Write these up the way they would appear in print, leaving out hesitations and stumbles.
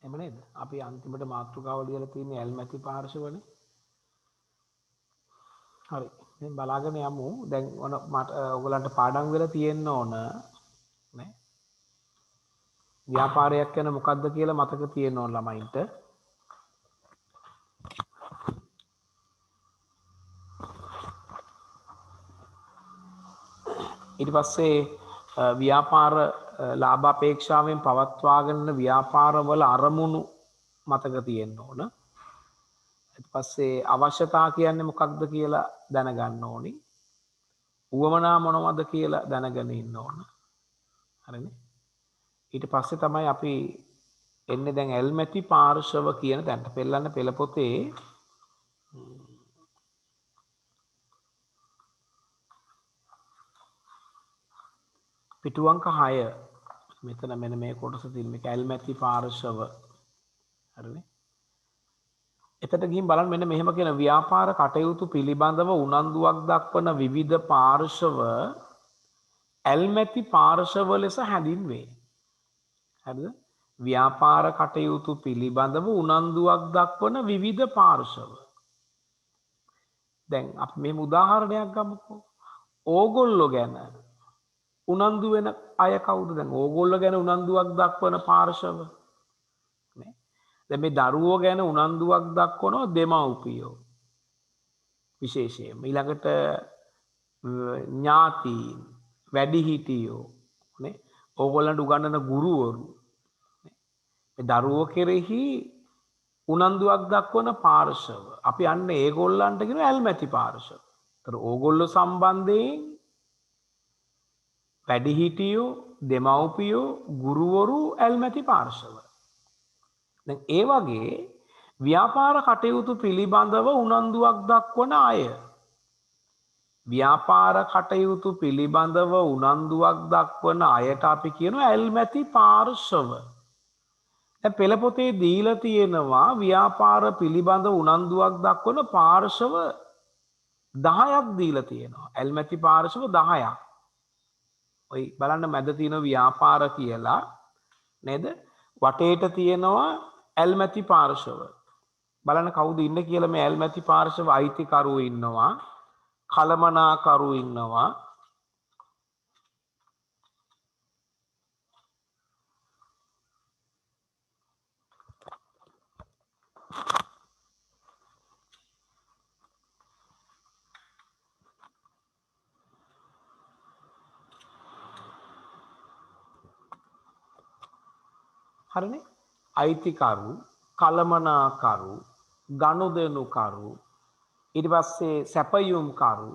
එහෙම නේද? අපි අන්තිමට මාතෘකාව ලියලා තියෙන්නේ ඇල්මැති පාර්ශවනේ. හරි. දැන් බලාගෙන යමු. දැන් මට ඔයගලන්ට පාඩම් වෙලා තියෙන්න ඕන නේ. ව්‍යාපාරයක් කියන්නේ මොකක්ද කියලා මතක තියෙන්න ඕන ළමයින්ට. ඊට පස්සේ ව්‍යාපාර ලාභ අපේක්ෂාවෙන් පවත්වාගෙන ව්‍යාපාරවල අරමුණු මතක තියෙන්න ඕන. ඊට පස්සේ අවශ්‍යතා කියන්නේ මොකක්ද කියලා දැනගන්න ඕනි. උවමනා මොනවද කියලා දැනගෙන ඉන්න ඕන. හරිනේ. ඊට පස්සේ තමයි අපි එන්නේ දැන් ඇල්මැති පාර්ශව කියන තැනට. පෙළන්න පෙළ පොතේ පිටු අංක 6 මෙතන මෙන්න මේ කොටස තියෙන මේක ඇල්මැති පාර්ශව. හරිනේ. එතට ගිහින් බලන්න මෙන්න මෙහෙම කියන ව්‍යාපාර කටයුතු පිළිබඳව උනන්දුවක් දක්වන විවිධ පාර්ශව ඇල්මැති පාර්ශව ලෙස හැඳින්වේ. හරිද? ව්‍යාපාර කටයුතු පිළිබඳව උනන්දුවක් දක්වන විවිධ පාර්ශව. දැන් අපි මෙහෙම උදාහරණයක් ගමුකෝ. ඕගොල්ලෝ ගැන උනන්දු වෙන අය කවුද? දැන් ඕගොල්ලෝ ගැන උනන්දුවක් දක්වන පාර්ශව නේ. දැන් මේ දරුවෝ ගැන උනන්දුවක් දක්වනවා දෙමව්පියෝ. විශේෂයෙන්ම ඊළඟට ඥාතීන්, වැඩිහිටියෝ නේ. ඕගොල්ලන්ට උගන්වන ගුරුවරු මේ දරුවෝ කෙරෙහි උනන්දුවක් දක්වන පාර්ශව. අපි අන්න ඒගොල්ලන්ට කියන ඇල්මැති පාර්ශව. ඒතර ඕගොල්ලෝ සම්බන්ධයෙන් වැඩිහිටියෝ, දෙමව්පියෝ, ගුරුවරු ඇල්මැති පාර්ශව. දැන් ඒ වගේ ව්‍යාපාර කටයුතු පිළිබඳව උනන්දුවක් දක්වන අය. ව්‍යාපාර කටයුතු පිළිබඳව උනන්දුවක් දක්වන අයට අපි කියනවා ඇල්මැති පාර්ශව. දැන් පෙළ පොතේ දීලා තියෙනවා ව්‍යාපාර පිළිබඳව උනන්දුවක් දක්වන පාර්ශව 10ක් දීලා තියෙනවා. ඇල්මැති පාර්ශව 10ක්. ඔයි බලන්න මැද තියෙන ව්‍යාපාර කියලා නේද? වටේට තියෙනවා ඇල්මැති පාර්ශව. බලන්න කවුද ඉන්නේ කියලා මේ ඇල්මැති පාර්ශව අයිතිකරුවෝ ඉන්නවා. කලමනාකරු ඉන්නවා. හරිනේ? අයිතිකරු, කලමනාකරු, ගනුදෙනුකරු, ඊට පස්සේ සැපයුම්කරු,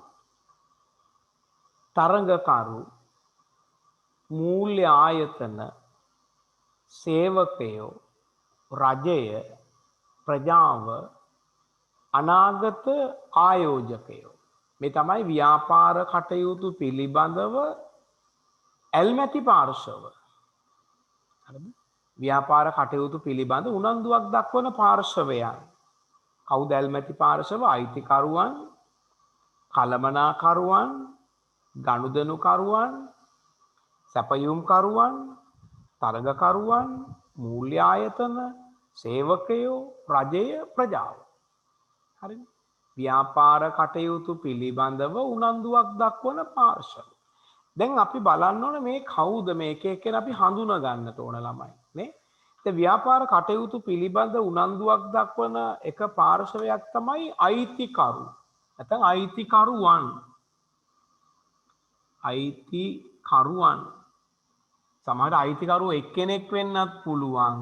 තරඟකරු, මූල්‍ය ආයතන, සේවකයෝ, රජය, ප්‍රජාව, අනාගත ආයෝජකයෝ. මේ තමයි ව්‍යාපාර කටයුතු පිළිබඳව ඇල්මැති පාර්ශව. හරිද? ව්‍යාපාර කටයුතු පිළිබඳ උනන්දුවක් දක්වන පාර්ශවයන්. කවුද ඇල්මැති පාර්ශව? අයිතිකරුවන්, කලමනාකරුවන්, ගනුදෙනුකරුවන්, සැපයුම්කරුවන්, තරගකරුවන්, මූල්‍ය ආයතන, සේවකයෝ, රජය, ප්‍රජාව. හරිද? ව්‍යාපාර කටයුතු පිළිබඳව උනන්දුවක් දක්වන පාර්ශව. දැන් අපි බලන්න ඕනේ මේ කවුද මේ එක එක්කෙනා අපි හඳුනා ගන්නට ඕන ළමයි නේ. ඒ ව්‍යාපාර කටයුතු පිළිබඳ උනන්දුවක් දක්වන එක පාර්ශවයක් තමයි අයිතිකරු. නැත්නම් අයිතිකරුවන්. අයිතිකරුවන්. සමහර අයිතිකරුවෝ එක්කෙනෙක් වෙන්නත් පුළුවන්.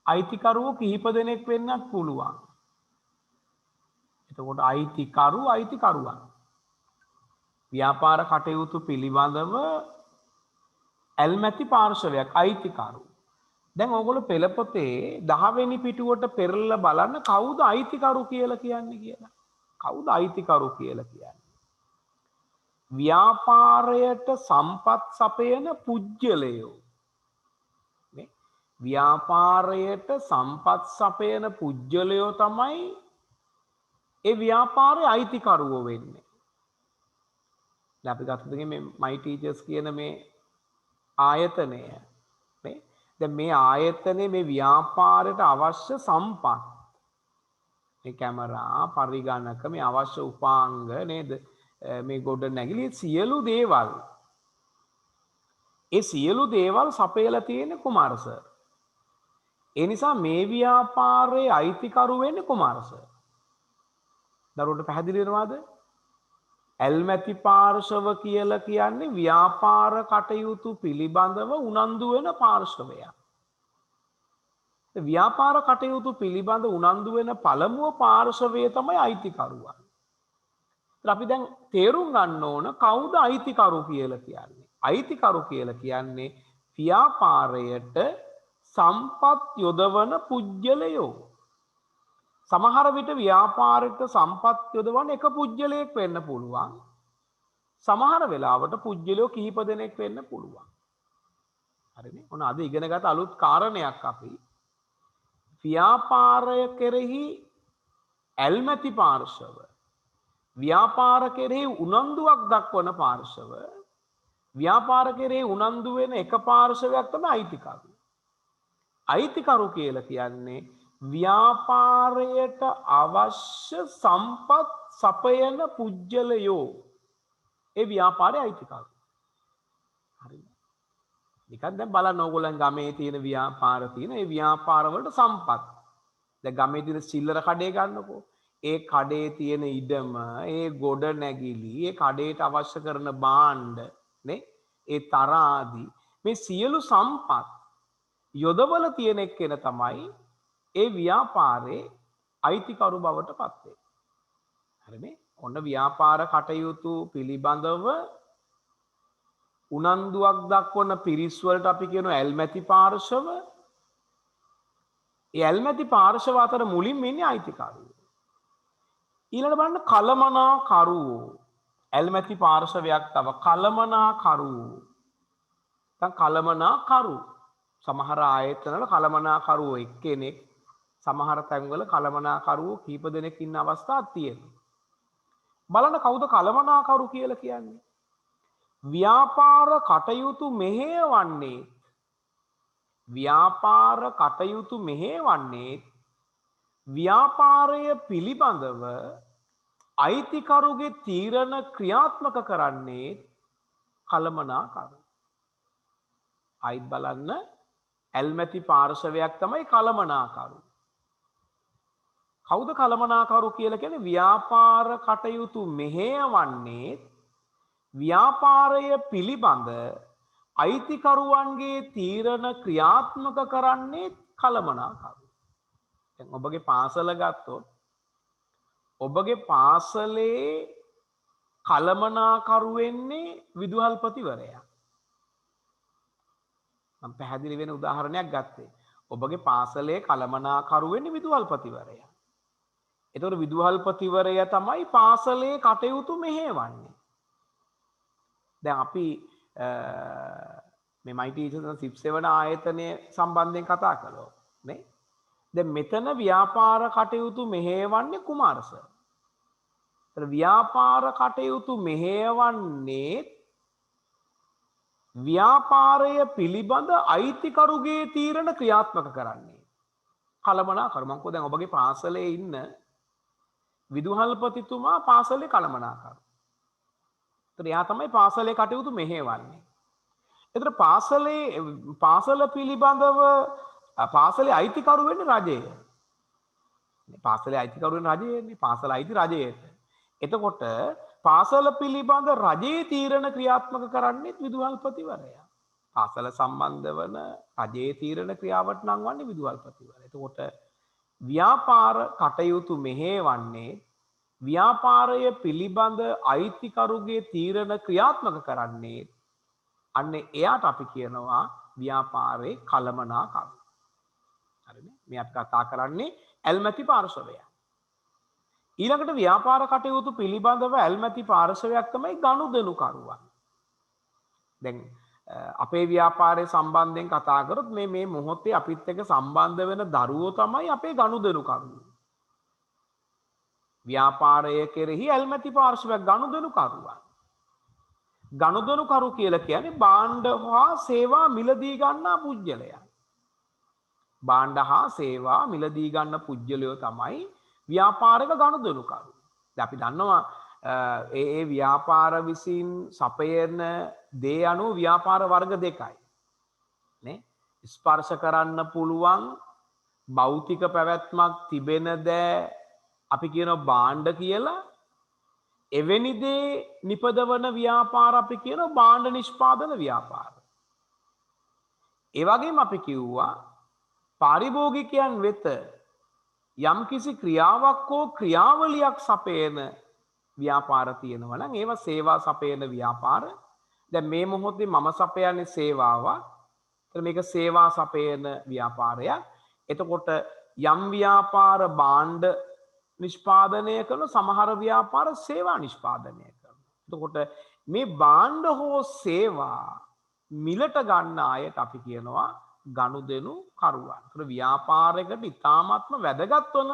අයිතිකරුවෝ කිහිප දෙනෙක් වෙන්නත් පුළුවන්. එතකොට අයිතිකරු අයිතිකරුවන්. ව්‍යාපාර කටයුතු පිළිබඳව ඇල්මැති පාර්ශවයක් අයිතිකරු. දැන් ඕගොල්ලෝ පෙළ පොතේ 10 වෙනි පිටුවට පෙරලා බලන්න කවුද අයිතිකරු කියලා කියන්නේ කියලා. කවුද අයිතිකරු කියලා කියන්නේ? ව්‍යාපාරයට සම්පත් සපයන පුජ්‍යලයෝ. නේ? ව්‍යාපාරයට සම්පත් සපයන පුජ්‍යලයෝ තමයි ඒ ව්‍යාපාරයේ අයිතිකරුවෝ වෙන්නේ. අපි ගත්තොත් මේ මයි ටීචර්ස් කියන මේ ආයතනය නේ දැන් මේ ආයතනේ මේ ව්‍යාපාරයට අවශ්‍ය සම්පත්, මේ කැමරා, පරිගණක, මේ අවශ්‍ය උපාංග නේද, මේ ගොඩ නැගිලි සියලු දේවල්, ඒ සියලු දේවල් සපයලා තියෙන්නේ කුමාර සර්. ඒ නිසා මේ ව්‍යාපාරයේ අයිතිකරු වෙන්නේ කුමාර සර්. දරුවන්ට පැහැදිලි වෙනවද? ඇල්මැති පාර්ශව කියලා කියන්නේ ව්‍යාපාර කටයුතු පිළිබඳව උනන්දු වෙන පාර්ශවයක්. ව්‍යාපාර කටයුතු පිළිබඳ උනන්දු වෙන පළමුව පාර්ශවය තමයි අයිතිකරුවන්. අපි දැන් තේරුම් ගන්න ඕන කවුද අයිතිකරු කියලා කියන්නේ. අයිතිකරු කියලා කියන්නේ ව්‍යාපාරයට සම්පත් යොදවන පුජ්‍යලයෝ. සමහර විට ව්‍යාපාරයට සම්පත් යොදවන එක පුජ්‍යලයක් වෙන්න පුළුවන්. සමහර වෙලාවට පුජ්‍යලයෝ කිහිප දෙනෙක් වෙන්න පුළුවන්. හරිනේ? ඔන්න අද ඉගෙනගත අලුත් කාරණයක් අපි ව්‍යාපාරය කෙරෙහි ඇල්මැති පාර්ශව, ව්‍යාපාර කෙරෙහි උනන්දුවක් දක්වන පාර්ශව, ව්‍යාපාර කෙරෙහි උනන්දු වෙන එක පාර්ශවයක් තමයි අයිතිකරු. අයිතිකරු කියලා කියන්නේ ව්‍යාපාරයට අවශ්‍ය සම්පත් සපයන පුජ්‍යලයෝ. ඒ ව්‍යාපාරයේ අයිතිකරු. හරිද? නිකන් දැන් බලන්න ඕගොල්ලන් ගමේ තියෙන ව්‍යාපාර තියෙන ඒ ව්‍යාපාර වලට සම්පත්. දැන් ගමේ තියෙන සිල්ලර කඩේ ගන්නකෝ. ඒ කඩේ තියෙන ඉඩම, ඒ ගොඩ නැගිලි, ඒ කඩේට අවශ්‍ය කරන භාණ්ඩ නේ, ඒ තරාදී මේ සියලු සම්පත් යොදවල තියෙන එක්කෙන තමයි ඒ ව්‍යාපාරයේ අයිතිකරු බවට පත් වෙන්නේ. හරිනේ? ඔන්න ව්‍යාපාර කටයුතු පිළිබඳව උනන්දුවක් දක්වන පිරිස් වලට අපි කියනවා ඇල්මැති පාර්ශව. ඒ ඇල්මැති පාර්ශව අතර මුලින්ම ඉන්නේ අයිතිකරුවෝ. ඊළඟට බලන්න කලමනාකරුවෝ. ඇල්මැති පාර්ශවයක් තව කලමනාකරුවෝ. දැන් කලමනාකරු සමහර ආයතනවල කලමනාකරුවෝ එක්කෙනෙක්, සමහර තැන්වල කලමනාකරුවෝ කීප දෙනෙක් ඉන්න අවස්ථාවක් තියෙනවා. බලන්න කවුද කලමනාකරු කියලා කියන්නේ? ව්‍යාපාර කටයුතු මෙහෙයවන්නේ, ව්‍යාපාර කටයුතු මෙහෙයවන්නේ ව්‍යාපාරය පිළිබඳව අයිතිකරුගේ තීරණ ක්‍රියාත්මක කරන්නේ කලමනාකරු. අයිත් බලන්න ඇල්මැති පාර්ශවයක් තමයි කලමනාකරු. කවුද කලමනාකරු කියලා කියන්නේ? ව්‍යාපාර කටයුතු මෙහෙයවන්නේ ව්‍යාපාරය පිළිබඳ අයිතිකරුවන්ගේ තීරණ ක්‍රියාත්මක කරන්නේ කලමනාකරු. දැන් ඔබගේ පාසල ගත්තොත් ඔබගේ පාසලේ කලමනාකරු වෙන්නේ විදුහල්පතිවරයා. මම පැහැදිලි වෙන උදාහරණයක් ගත්තේ. ඔබගේ පාසලේ කලමනාකරු වෙන්නේ විදුහල්පතිවරයා. එතකොට විදුහල්පතිවරයා තමයි පාසලේ කටයුතු මෙහෙයවන්නේ. දැන් අපි මේ මයි ටීචර්ස් සිප් 7 ආයතනය සම්බන්ධයෙන් කතා කළා නේ. දැන් මෙතන ව්‍යාපාර කටයුතු මෙහෙයවන්නේ කුමාර සර්. ඒතර ව්‍යාපාර කටයුතු මෙහෙයවන්නේ ව්‍යාපාරය පිළිබඳ අයිතිකරුගේ තීරණ ක්‍රියාත්මක කරන්නේ කලමනාකරු. මම කිව්වා දැන් ඔබගේ පාසලේ ඉන්න විදුහල්පතිතුමා පාසලේ කලමනාකරු. ඒතර එයා තමයි පාසලේ කටයුතු මෙහෙයවන්නේ. ඒතර පාසල පිළිබඳව පාසලේ අයිතිකරු වෙන්නේ රජය. පාසලේ අයිතිකරු වෙන්නේ රජයනේ. පාසල අයිති රජයට. එතකොට පාසල පිළිබඳ රජයේ තීරණ ක්‍රියාත්මක කරන්නේ විදුහල්පතිවරයා. පාසල සම්බන්ධ වන රජයේ තීරණ ක්‍රියාවට නම් වන්නේ විදුහල්පතිවරයා. එතකොට ව්‍යාපාර කටයුතු මෙහෙයවන්නේ ව්‍යාපාරය පිළිබඳ අයිතිකරුගේ තීරණ ක්‍රියාත්මක කරන්නේ අන්න එයාට අපි කියනවා ව්‍යාපාරේ කලමනාකරු. හරිනේ? මේ අපි කතා කරන්නේ ඇල්මැති පාර්ශවය. ඊළඟට ව්‍යාපාර කටයුතු පිළිබඳව ඇල්මැති පාර්ශවයක් තමයි ගනුදෙනුකරුවන්. දැන් අපේ ව්‍යාපාරයේ සම්බන්ධයෙන් කතා කරොත් මේ මොහොතේ අපිත් එක්ක සම්බන්ධ වෙන දරුවෝ තමයි අපේ ගනුදෙනුකරුවෝ. ව්‍යාපාරය කෙරෙහි ඇල්මැති පාර්ශවයක් ගනුදෙනුකරුවන්. ගනුදෙනුකරු කියලා කියන්නේ භාණ්ඩ හා සේවා මිලදී ගන්නා පුජ්‍යලයන්. භාණ්ඩ හා සේවා මිලදී ගන්න පුජ්‍යලයෝ තමයි ව්‍යාපාරික ගනුදෙනුකරු. දැන් අපි දන්නවා ඒ ව්‍යාපාර විසින් සපයන දේ අනුව ව්‍යාපාර වර්ග දෙකයි. නේ? ස්පර්ශ කරන්න පුළුවන් භෞතික පැවැත්මක් තිබෙන දෑ අපි කියනවා භාණ්ඩ කියලා. එවැනි දේ නිපදවන ව්‍යාපාර අපි කියනවා භාණ්ඩ නිෂ්පාදන ව්‍යාපාර. ඒ වගේම අපි කිව්වා පාරිභෝගිකයන් වෙත යම්කිසි ක්‍රියාවක් හෝ ක්‍රියාවලියක් සපයන ව්‍යාපාර තියෙනවා නම් ඒවා සේවා සපයන ව්‍යාපාර. දැන් මේ මොහොතේ මම සපයන්නේ සේවාවක්. එතන මේක සේවා සපයන ව්‍යාපාරයක්. එතකොට යම් ව්‍යාපාර භාණ්ඩ නිෂ්පාදනය කරන සමහර ව්‍යාපාර සේවා නිෂ්පාදනය කරනවා. එතකොට මේ භාණ්ඩ හෝ සේවා මිලට ගන්න අයට අපි කියනවා ගනුදෙනු කරුවන්. ඒතර ව්‍යාපාරයකට ඉතාමත්ම වැදගත් වන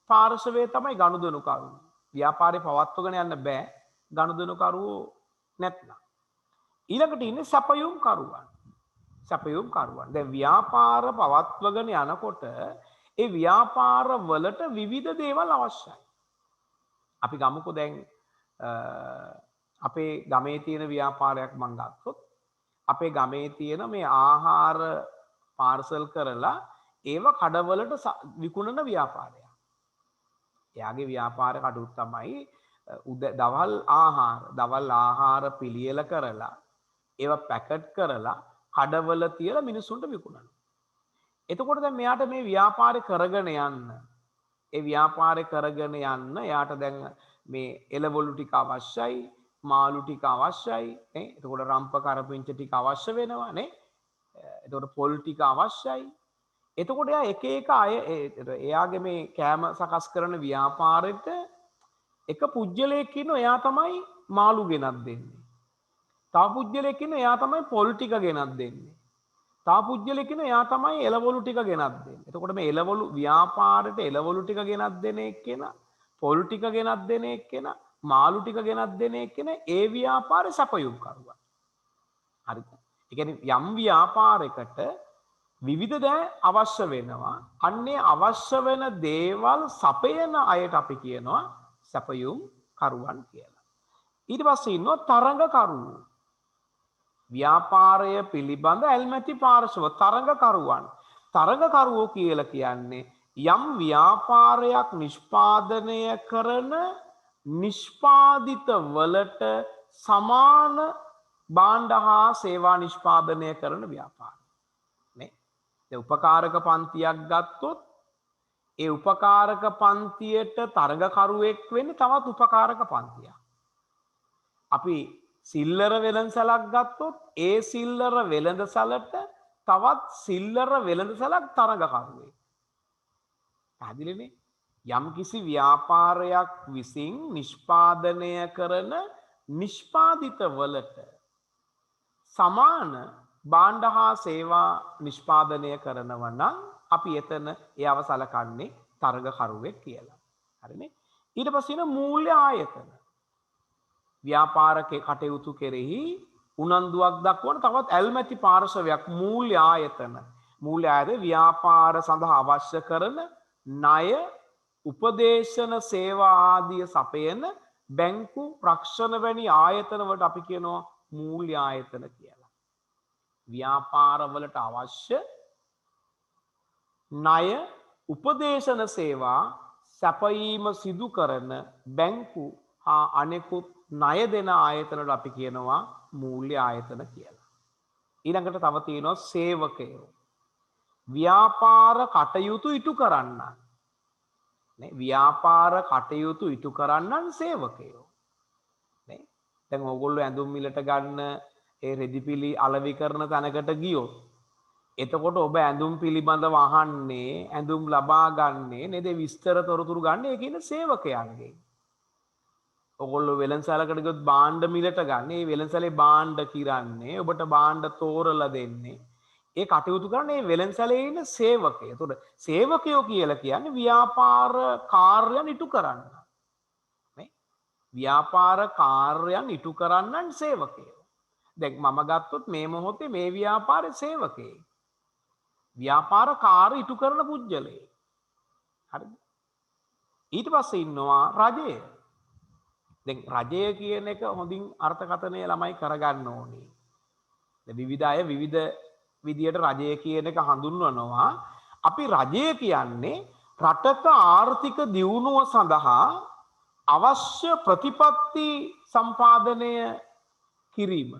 පාර්ශවය තමයි ගනුදෙනු කරුවෝ. ව්‍යාපාරේ පවත්වගෙන යන්න බෑ ගනුදෙනු කරුවෝ නැත්නම්. ඊළඟට ඉන්නේ සැපයුම් කරුවන්. සැපයුම් කරුවන්. දැන් ව්‍යාපාර පවත්වගෙන යනකොට ඒ ව්‍යාපාර වලට විවිධ දේවල් අවශ්‍යයි. අපි ගමුකෝ දැන් අපේ ගමේ තියෙන ව්‍යාපාරයක් මම ගත්තොත් අපේ ගමේ තියෙන මේ ආහාර පාර්සල් කරලා ඒව කඩවලට විකුණන ව්‍යාපාරයක්. එයාගේ ව්‍යාපාර කඩුව තමයි දවල් ආහාර පිළියෙල කරලා ඒව පැකට් කරලා කඩවල තියලා මිනිසුන්ට විකුණනවා. එතකොට දැන් මෙයාට මේ ව්‍යාපාරේ කරගෙන යන්න එයාට දැන් මේ එළවලු ටික අවශ්‍යයි, මාළු ටික අවශ්‍යයි නේ. එතකොට රම්ප කරපිංච ටික අවශ්‍ය වෙනවා නේ. එතකොට පොල් ටික අවශ්‍යයි. එතකොට එයා එක එක අය එයාගේ මේ කෑම සකස් කරන ව්‍යාපාරෙට එක පුජ්‍යලයක් ඉන්නවා. එයා තමයි මාළු ගෙනත් දෙන්නේ. තව පුජ්‍යලයක් ඉන්නවා. එයා තමයි පොල් ටික ගෙනත් දෙන්නේ. තව පුජ්‍යලයක් ඉන්නවා. එයා තමයි එළවලු ටික ගෙනත් දෙන්නේ. එතකොට මේ එළවලු ව්‍යාපාරෙට එළවලු ටික ගෙනත් දෙන එක්කෙනා, පොල් ටික ගෙනත් දෙන එක්කෙනා, මාළු ටික ගෙනත් දෙන එක්කෙනා ඒ ව්‍යාපාරේ සපයුම් කරුවා. හරිද? ඒ කියන්නේ යම් ව්‍යාපාරයකට විවිධ දෑ අවශ්‍ය වෙනවා. අන්නේ අවශ්‍ය වෙන දේවල් සපයන අයට අපි කියනවා සපයුම් කරුවන් කියලා. ඊට පස්සේ ඉන්නවා තරඟකරුවෝ. ව්‍යාපාරය පිළිබඳ ඇල්මැති පාර්ශව තරඟකරුවන්. තරඟකරුවෝ කියලා කියන්නේ යම් ව්‍යාපාරයක් නිෂ්පාදනය කරන නිෂ්පාදිත වලට සමාන භාණ්ඩ හා සේවා නිෂ්පාදනය කරන ව්‍යාපාර. නේ? දැන් උපකාරක පන්තියක් ගත්තොත් ඒ උපකාරක පන්තියට තරඟකරුවෙක් වෙන්නේ තවත් උපකාරක පන්තියක්. අපි සිල්ලර වෙළඳසලක් ගත්තොත් ඒ සිල්ලර වෙළඳසලට තවත් සිල්ලර වෙළඳසලක් තරඟකරුවෙක්. පැහැදිලිනේ? යම්කිසි ව්‍යාපාරයක් විසින් නිෂ්පාදනය කරන නිෂ්පාදිත වලට සමාන භාණ්ඩ හා සේවා නිෂ්පාදනය කරනවා නම් අපි එතන එයව සලකන්නේ තරඟකරුවෙක් කියලා. හරිනේ? ඊට පස්සේ ඉන්න මූල්‍ය ආයතන. ව්‍යාපාරකේ කටයුතු කෙරෙහි උනන්දුවක් දක්වන තවත් ඇල්මැති පාර්ශවයක් මූල්‍ය ආයතන. මූල්‍ය ආයතන ව්‍යාපාර සඳහා අවශ්‍ය කරන ණය, උපදේශන සේවා ආදිය සපයන බැංකු, රක්ෂණ වැනි ආයතන වලට අපි කියනවා මූල්‍ය ආයතන කියලා. ව්‍යාපාරවලට අවශ්‍ය ණය, උපදේශන සේවා සැපයීම සිදු කරන බැංකු හා අනෙකුත් ණය දෙන ආයතනවලට අපි කියනවා මූල්‍ය ආයතන කියලා. ඊළඟට තව තියෙනවා සේවකයෝ. ව්‍යාපාර කටයුතු ඉටු කරන්නන්. නේ? ව්‍යාපාර කටයුතු ඉටු කරන්නන් සේවකයෝ. නේ? දැන් ඕගොල්ලෝ ඇඳුම් මිලට ගන්න ඒ රෙදිපිලි අලෙවි කරන තැනකට ගියොත් එතකොට ඔබ ඇඳුම් පිළිබඳව අහන්නේ, ඇඳුම් ලබා ගන්නේ නේද? විස්තර තොරතුරු ගන්න ඒ කියන සේවකයන්ගෙන්. ඔගොල්ලෝ වෙළඳසැලකට ගියොත් භාණ්ඩ මිලට ගන්න. ඒ වෙළඳසැලේ භාණ්ඩ කිරන්නේ, ඔබට භාණ්ඩ තෝරලා දෙන්නේ. ඒ කටයුතු කරන්නේ මේ වෙළඳසැලේ ඉන්න සේවකයෝ. එතකොට සේවකයෝ කියලා කියන්නේ ව්‍යාපාර කාර්යයන් ඉටු කරන්න. නේ? ව්‍යාපාර කාර්යයන් ඉටු කරන්නන් සේවකයෝ. දැන් මම ගත්තොත් මේ මොහොතේ මේ ව්‍යාපාරේ සේවකයෙක්. ව්‍යාපාර කාර්ය ඉටු කරන පුජ්‍යලේ. හරිද? ඊට පස්සේ ඉන්නවා රජය. දැන් රජය කියන එක හොඳින් අර්ථකථනය ළමයි කරගන්න ඕනේ. දැන් විවිධ අය විවිධ විදියට රජය කියන එක හඳුන්වනවා. අපි රජය කියන්නේ රටක ආර්ථික දියුණුව සඳහා අවශ්‍ය ප්‍රතිපත්ති සම්පාදනය කිරීම.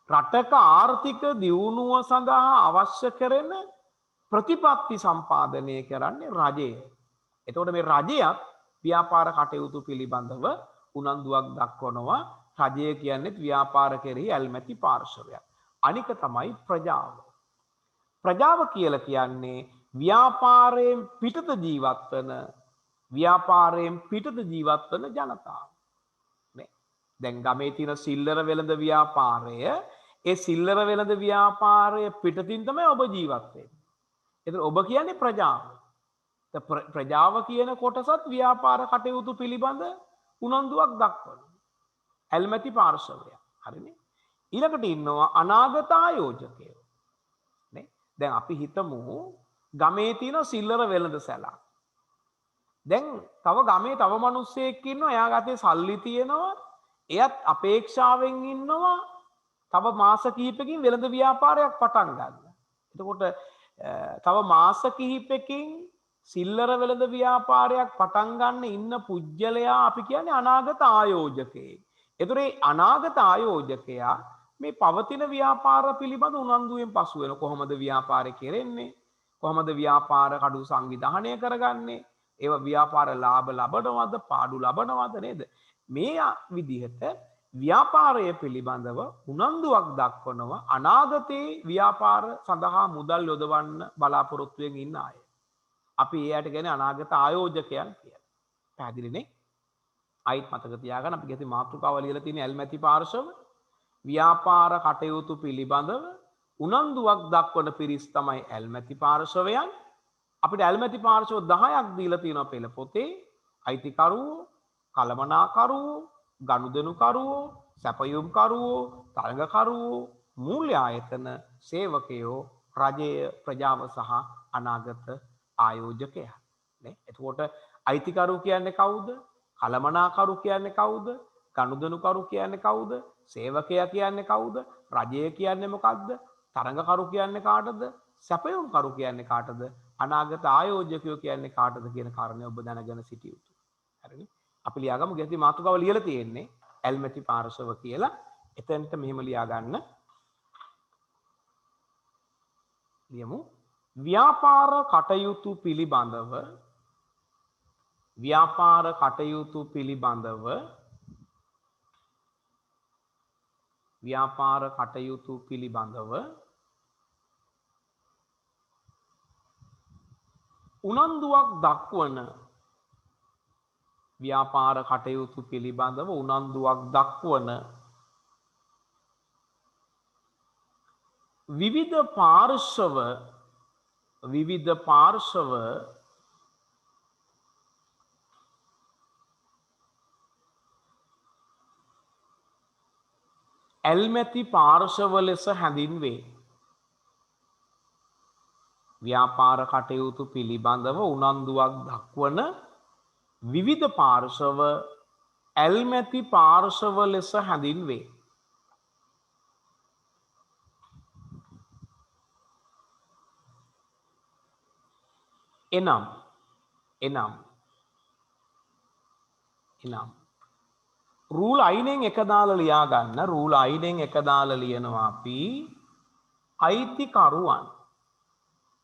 රටක ආර්ථික දියුණුව සඳහා අවශ්‍ය කරන ප්‍රතිපත්ති සම්පාදනය කරන්නේ රජය. එතකොට මේ රජයත් ව්‍යාපාර කටයුතු පිළිබඳව උනන්දුවක් දක්වනවා. රජය කියන්නේ ව්‍යාපාර කෙරෙහි ඇල්මැති පාර්ශවයක්. අනික තමයි ප්‍රජාව. ප්‍රජාව කියලා කියන්නේ ව්‍යාපාරයෙන් පිටත ජීවත් වෙන ව්‍යාපාරයෙන් පිටත ජීවත් වෙන ජනතාව. නේ. දැන් ගමේ තියෙන සිල්ලර වෙළඳ ව්‍යාපාරය, ඒ සිල්ලර වෙළඳ ව්‍යාපාරය පිටතින් තමයි ඔබ ජීවත් වෙන්නේ. එතකොට ඔබ කියන්නේ ප්‍රජාව. ප්‍රජාව කියන කොටසත් ව්‍යාපාර කටයුතු පිළිබඳ උනන්දුවක් දක්වනවා. ඇල්මැති පාර්ශවයක්. හරිනේ. ඊළඟට ඉන්නවා අනාගත ආයෝජකයෝ. නේ. දැන් අපි හිතමු ගමේ තියෙන සිල්ලර වෙළඳ සැලක්. දැන් තව ගමේ තව මිනිස්සෙක් ඉන්නවා. එයා ගාතේ සල්ලි තියෙනවා. එයත් අපේක්ෂාවෙන් ඉන්නවා තව මාස කිහිපකින් වෙළඳ ව්‍යාපාරයක් පටන් ගන්න. එතකොට තව මාස කිහිපකින් සිල්ලර වෙළඳ ව්‍යාපාරයක් පටන් ගන්න ඉන්න පුජ්‍යලයා අපි කියන්නේ අනාගත ආයෝජකයෙක්. ඒතර ඒ අනාගත ආයෝජකයා මේ පවතින ව්‍යාපාර පිළිබඳ උනන්දුවෙන් පසු වෙන කොහොමද ව්‍යාපාරය කෙරෙන්නේ? කොහොමද ව්‍යාපාර කඩු සංවිධානය කරගන්නේ? ඒව ව්‍යාපාර ලාභ ලබනවද? පාඩු ලබනවද නේද? මේ විදිහට ව්‍යාපාරය පිළිබඳව උනන්දුවක් දක්වනවා අනාගතයේ ව්‍යාපාර සඳහා මුදල් යොදවන්න බලාපොරොත්තුවෙන් ඉන්න අය. අපි එයාට කියන්නේ අනාගත ආයෝජකයන් කියලා. පැහැදිලිනේ? ආයිත් මතක තියාගන්න අපි ගැති මාතෘකාව ලියලා තියෙන ඇල්මැති පාර්ශව ව්‍යාපාර කටයුතු පිළිබඳව උනන්දුවක් දක්වන පිරිස් තමයි ඇල්මැති පාර්ශවයන්. අපිට ඇල්මැති පාර්ශව 10ක් දීලා තියෙනවා පෙළ පොතේ. අයිතිකරුවෝ, කළමනාකරුවෝ, ගනුදෙනුකරුවෝ, සැපයුම්කරුවෝ, තරඟකරුවෝ, මූල්‍ය ආයතන, සේවකයෝ, රජය, ප්‍රජාව සහ අනාගත ආයෝජකයා. නේ? එතකොට අයිතිකරු කියන්නේ කවුද? කළමනාකරු කියන්නේ කවුද? ගනුදෙනුකරු කියන්නේ කවුද? සේවකයා කියන්නේ කවුද? රජය කියන්නේ මොකක්ද? තරඟකරු කියන්නේ කාටද? සැපයුම්කරු කියන්නේ කාටද? අනාගත ආයෝජකයෝ කියන්නේ කාටද කියන කාරණය ඔබ දැනගෙන සිටිය යුතුයි. හරිනේ? අපි ලියාගමු ගැති මාතෘකාව ලියලා තියෙන්නේ ඇල්මැති පාර්ශව කියලා. එතනට මෙහෙම ලියා ගන්න. ලියමු. ව්‍යාපාර කටයුතු පිළිබඳව ව්‍යාපාර කටයුතු පිළිබඳව ව්‍යාපාර කටයුතු පිළිබඳව උනන්දුවක් දක්වන ව්‍යාපාර කටයුතු පිළිබඳව උනන්දුවක් දක්වන විවිධ පාර්ශව ඇල්මැති පාර්ශව ලෙස හැඳින්වේ. ව්‍යාපාර කටයුතු පිළිබඳව උනන්දුවක් දක්වන විවිධ පාර්ශව ඇල්මැති පාර්ශව ලෙස හැඳින්වේ. එනම් රූල් අයිනෙන් එක දාලා ලියා ගන්න. රූල් අයිනෙන් එක දාලා ලියනවා අපි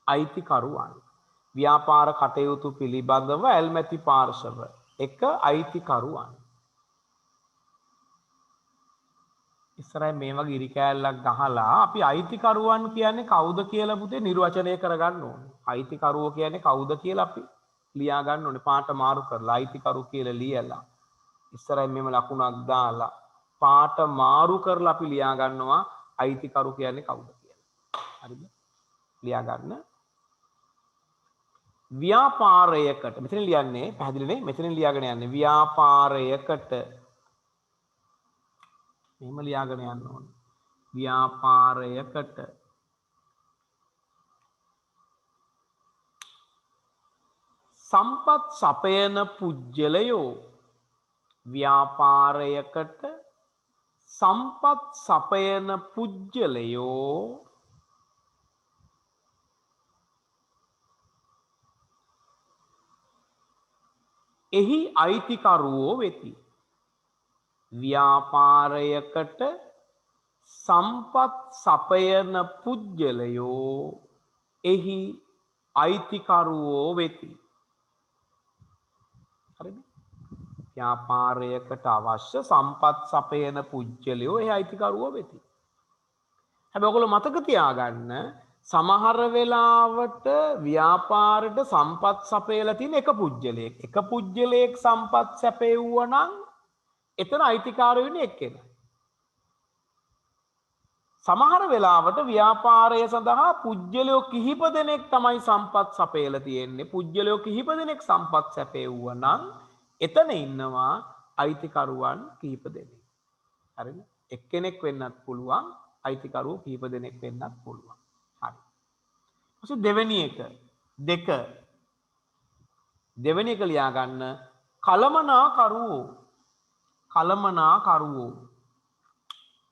අයිතිකරුවන් ව්‍යාපාර කටයුතු පිළිබඳව ඇල්මැති පාර්ශව එක අයිතිකරුවන්. ඉස්සරහින් මේ වගේ ඉරි කෑල්ලක් ගහලා අපි අයිතිකරුවන් කියන්නේ කවුද කියලා පුතේ නිර්වචනය කරගන්න ඕනේ. අයිතිකරුවෝ කියන්නේ කවුද කියලා අපි ලියා ගන්න ඕනේ. පාට මාරු කරලා අයිතිකරු කියලා ලියලා ඉස්සරහින් මෙම ලකුණක් දාලා පාට මාරු කරලා අපි ලියා ගන්නවා අයිතිකරු කියන්නේ කවුද කියලා. හරිද? ලියා ගන්න. ව්‍යාපාරයකට මෙතන ලියන්නේ පැහැදිලිනේ? මෙතන ලියාගෙන යන්නේ ව්‍යාපාරයකට මෙහෙම ලියාගෙන යන්න ඕනේ. ව්‍යාපාරයකට සම්පත් සපයන පුජ්‍යලයෝ ව්‍යාපාරයකට සම්පත් සපයන පුජ්‍යලයෝ එහි අයිතිකරුවෝ වෙති. ව්‍යාපාරයකට සම්පත් සපයන පුජ්‍යලයෝ එහි අයිතිකරුවෝ වෙති. හරිද? ව්‍යාපාරයකට අවශ්‍ය සම්පත් සපයන පුජ්‍යලයෝ එහි අයිතිකරුවෝ වෙති. හැබැයි ඔයගොල්ලෝ මතක තියාගන්න සමහර වෙලාවට ව්‍යාපාරයට සම්පත් සපයලා තියෙන එක පුජ්‍යලයක්. එක පුජ්‍යලයක් සම්පත් සැපෙවුවා නම් එතන අයිතිකාරය වෙන්නේ එක්කෙනා. සමහර වෙලාවට ව්‍යාපාරය සඳහා පුජ්‍යලයෝ කිහිප දෙනෙක් තමයි සම්පත් සපයලා තියෙන්නේ. පුජ්‍යලයෝ කිහිප දෙනෙක් සම්පත් සැපෙවුවා නම් එතන ඉන්නවා අයිතිකරුවන් කිහිප දෙනෙක්. හරිද? එක්කෙනෙක් වෙන්නත් පුළුවන්, අයිතිකරුවෝ කිහිප දෙනෙක් වෙන්නත් පුළුවන්. හරි. ඊට දෙවෙනි එක දෙවෙනි එක ලියා ගන්න කලමනාකරුවෝ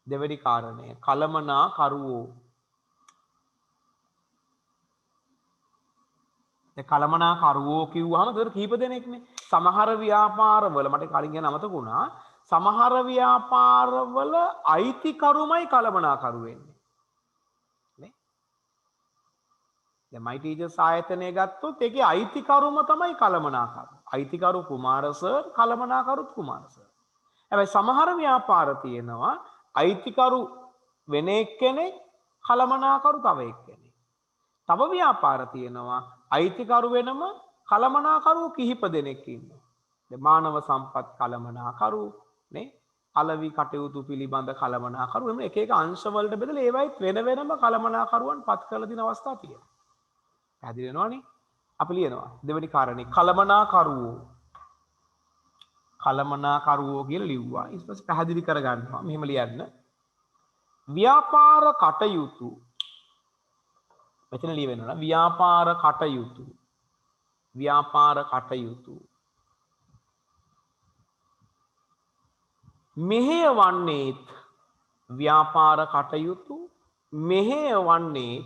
දෙවෙනි කාරණය කලමනාකරුවෝ. දැන් කලමනාකරුවෝ කිව්වහම ඒතර කීප දෙනෙක්නේ. සමහර ව්‍යාපාරවල මට කලින් කියන අමතක වුණා. සමහර ව්‍යාපාරවල අයිතිකරුමයි කලමනාකරු වෙන්නේ. නේ? දැන් මයි ටීචර්ස් ආයතනය ගත්තොත් ඒකේ අයිතිකරුම තමයි කලමනාකරු. අයිතිකරු කුමාර සර්, කලමනාකරුත් කුමාර සර්. හැබැයි සමහර ව්‍යාපාර තියෙනවා අයිතිකරු වෙන එක්කෙනෙක්, කලමනාකරු තව එක්කෙනෙක්. තව ව්‍යාපාර තියෙනවා අයිතිකරු වෙනම කලමනාකරු කිහිප දෙනෙක් ඉන්නවා. දැන් මානව සම්පත් කලමනාකරු නේ, අලවි කටයුතු පිළිබඳ කලමනාකරු එමෙ එක එක අංශ වලට බෙදලා ඒවයිත් වෙන වෙනම කලමනාකරුවන් පත් කරලා තියෙන අවස්ථා තියෙනවා. පැහැදිලි වෙනවනේ? අපි ලියනවා දෙවෙනි කාරණේ කලමනාකරුවෝ කියලා ලිව්වා. ඊට පස්සේ පැහැදිලි කරගන්නවා. මෙහෙම ලියන්න. ව්‍යාපාර කටයුතු මෙතන ලියවෙනවා ව්‍යාපාර කටයුතු මෙහෙයවන්නේත් ව්‍යාපාර කටයුතු මෙහෙයවන්නේ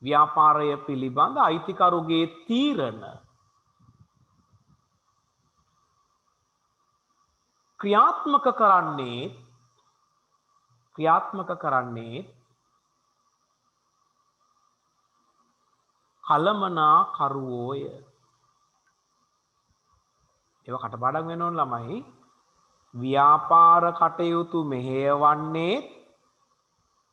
ව්‍යාපාරය පිළිබඳ අයිතිකරුගේ තීරණ ක්‍රියාත්මක කරන්නේ කලමනාකරුවෝය. ඒව කටපාඩම් වෙන්න ඕන ළමයි. ව්‍යාපාර කටයුතු මෙහෙයවන්නේ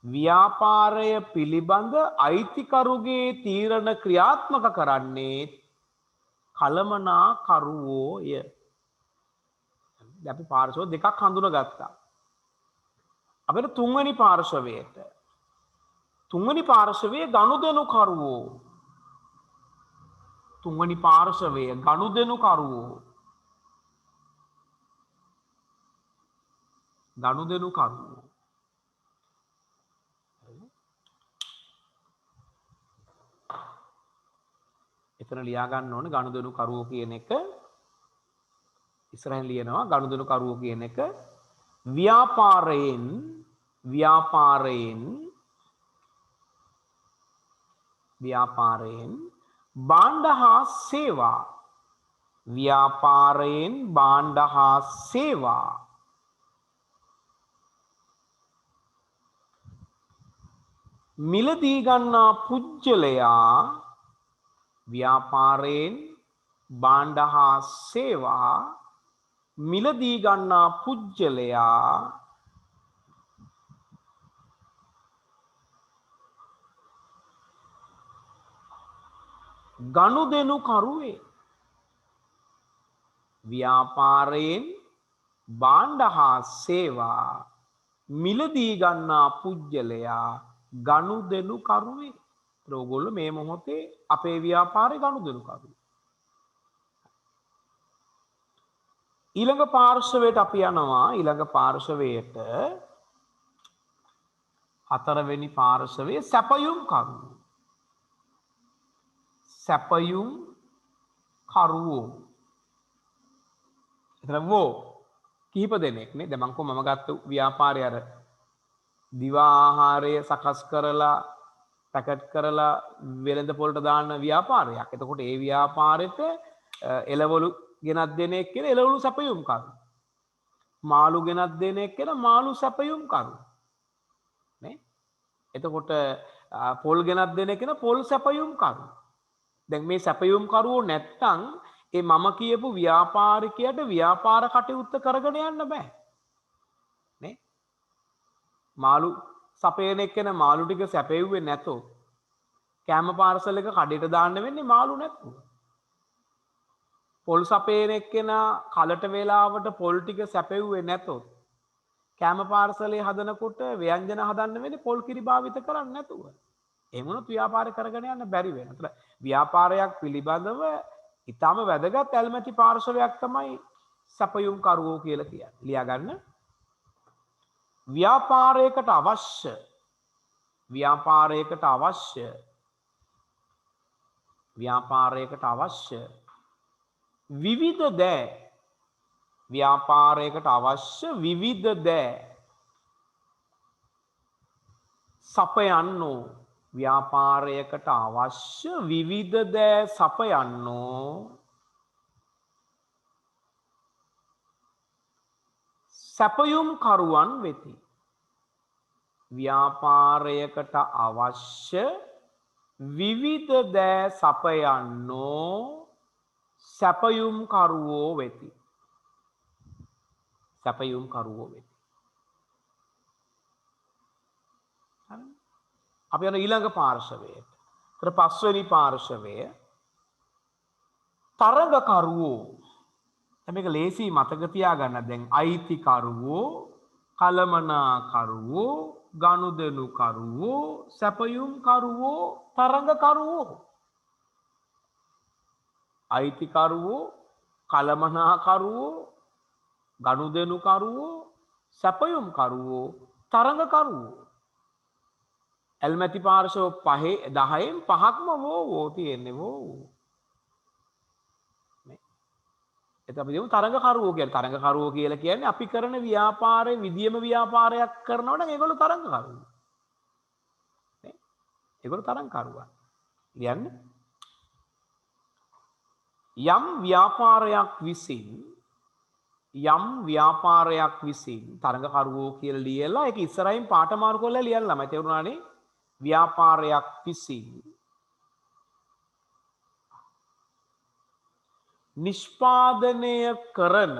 ව්‍යාපාරය පිළිබඳ අයිතිකරුගේ තීරණ ක්‍රියාත්මක කරන්නේ කලමනාකරුවෝය. දැන් අපි පාර්ශව දෙකක් හඳුනගත්තා. අපිට තුන්වෙනි පාර්ශවයේ ගනුදෙනුකරුවෝ. එතන ලියා ගන්න ඕනේ ගනුදෙනුකරුවෝ කියන එක. ඉස්සරහින් ලියනවා ගනුදෙනුකරුවෝ කියන එක ව්‍යාපාරයෙන් භාණ්ඩ හා සේවා මිලදී ගන්නා පුජ්‍යලයා ව්‍යාපාරයෙන් භාණ්ඩ හා සේවා මිලදී ගන්නා පුජ්‍යලයා ගනුදෙනුකරුවේ. ව්‍යාපාරයෙන් භාණ්ඩ හා සේවා මිලදී ගන්නා පුජ්‍යලයා ගනුදෙනු කරුවේ. ඒගොල්ලෝ මේ මොහොතේ අපේ ව්‍යාපාරේ ගනුදෙනු කරුවේ. ඊළඟ පාර්ශවයට අපි යනවා. ඊළඟ පාර්ශවයට හතරවෙනි පාර්ශවයේ සැපයුම් කරුවෝ. සැපයුම් කරුවෝ. එතන වෝ කිහිප දෙනෙක් නේ. දැන් මම ගත්ත ව්‍යාපාරය අර දිවා ආහාරය සකස් කරලා පැකට් කරලා වෙළඳ පොළට දාන ව්‍යාපාරයක්. එතකොට ඒ ව්‍යාපාරෙට එළවලු ගෙනත් දෙන එක්කෙන එළවලු සැපයුම් කරු. මාළු ගෙනත් දෙන එක්කෙන මාළු සැපයුම් කරු. නේ? එතකොට පොල් ගෙනත් දෙන කෙන පොල් සැපයුම් කරු. දැන් මේ සැපයුම් කරුවෝ නැත්තම් ඒ මම කියපු ව්‍යාපාරිකයට ව්‍යාපාර කටයුත්ත කරගෙන යන්න බෑ. නේ? මාළු සපයන එක්කෙන මාළු ටික සැපෙව්වේ නැතොත් කෑම පාර්සල් එක කඩේට දාන්න වෙන්නේ මාළු නැත්නම්. පොල් සපයන එක්කෙනා කලට වේලාවට පොල් ටික සැපෙව්වේ නැතොත් කෑම පාර්සලේ හදනකොට ව්‍යංජන හදන්න වෙන්නේ පොල් කිරි භාවිත කරන්නේ නැතුව. එහෙම වුණොත් ව්‍යාපාරය කරගෙන යන්න බැරි වෙනවා. ඒතර ව්‍යාපාරයක් පිළිබඳව ඊටම වැදගත් ඇල්මැති පාර්ශවයක් තමයි සැපයුම් කරුවෝ කියලා කියන්නේ. ලියා ගන්න. ව්‍යාපාරයකට අවශ්‍ය විවිධ දෑ සපයන්නෝ ව්‍යාපාරයකට අවශ්‍ය විවිධ දෑ සපයන්නෝ සැපයුම් කරුවන් වෙති. ව්‍යාපාරයකට අවශ්‍ය විවිධ දෑ සපයන්නෝ සැපයුම් කරුවෝ වෙති. සැපයුම් කරුවෝ වෙති. අපි යන ඊළඟ පාර්ශවයට. ඒතර පස්වෙනි පාර්ශවය තරගකරුවෝ. මේක ලේසි මතක තියාගන්න. දැන් අයිතිකරුවෝ, කලමනාකරුවෝ, ගනුදෙනුකරුවෝ, සැපයුම් කරුවෝ, තරගකරුවෝ. අයිතිකරුවෝ, කලමනාකරුවෝ, ගනුදෙනුකරුවෝ, සැපයුම් කරුවෝ, තරගකරුවෝ. ඇල්මැති පාර්ශව 10න් 5ක්ම වෝ තියෙන්නේ වෝ. එතකොට අපි කියමු තරගකරුවෝ කියලා. තරගකරුවෝ කියලා කියන්නේ අපි කරන ව්‍යාපාරයේ විදියම ව්‍යාපාරයක් කරනවා නම් ඒගොල්ලෝ තරගකරුවෝ. නේ? ඒගොල්ලෝ තරගකරුවා. කියන්නේ යම් ව්‍යාපාරයක් විසින් තරගකරුවෝ කියලා ලියලා ඒක ඉස්සරහින් පාඨමාරු කරලා ලියන්න ළමයි තේරුණානේ. ව්‍යාපාරයක් විසින් නිෂ්පාදනය කරන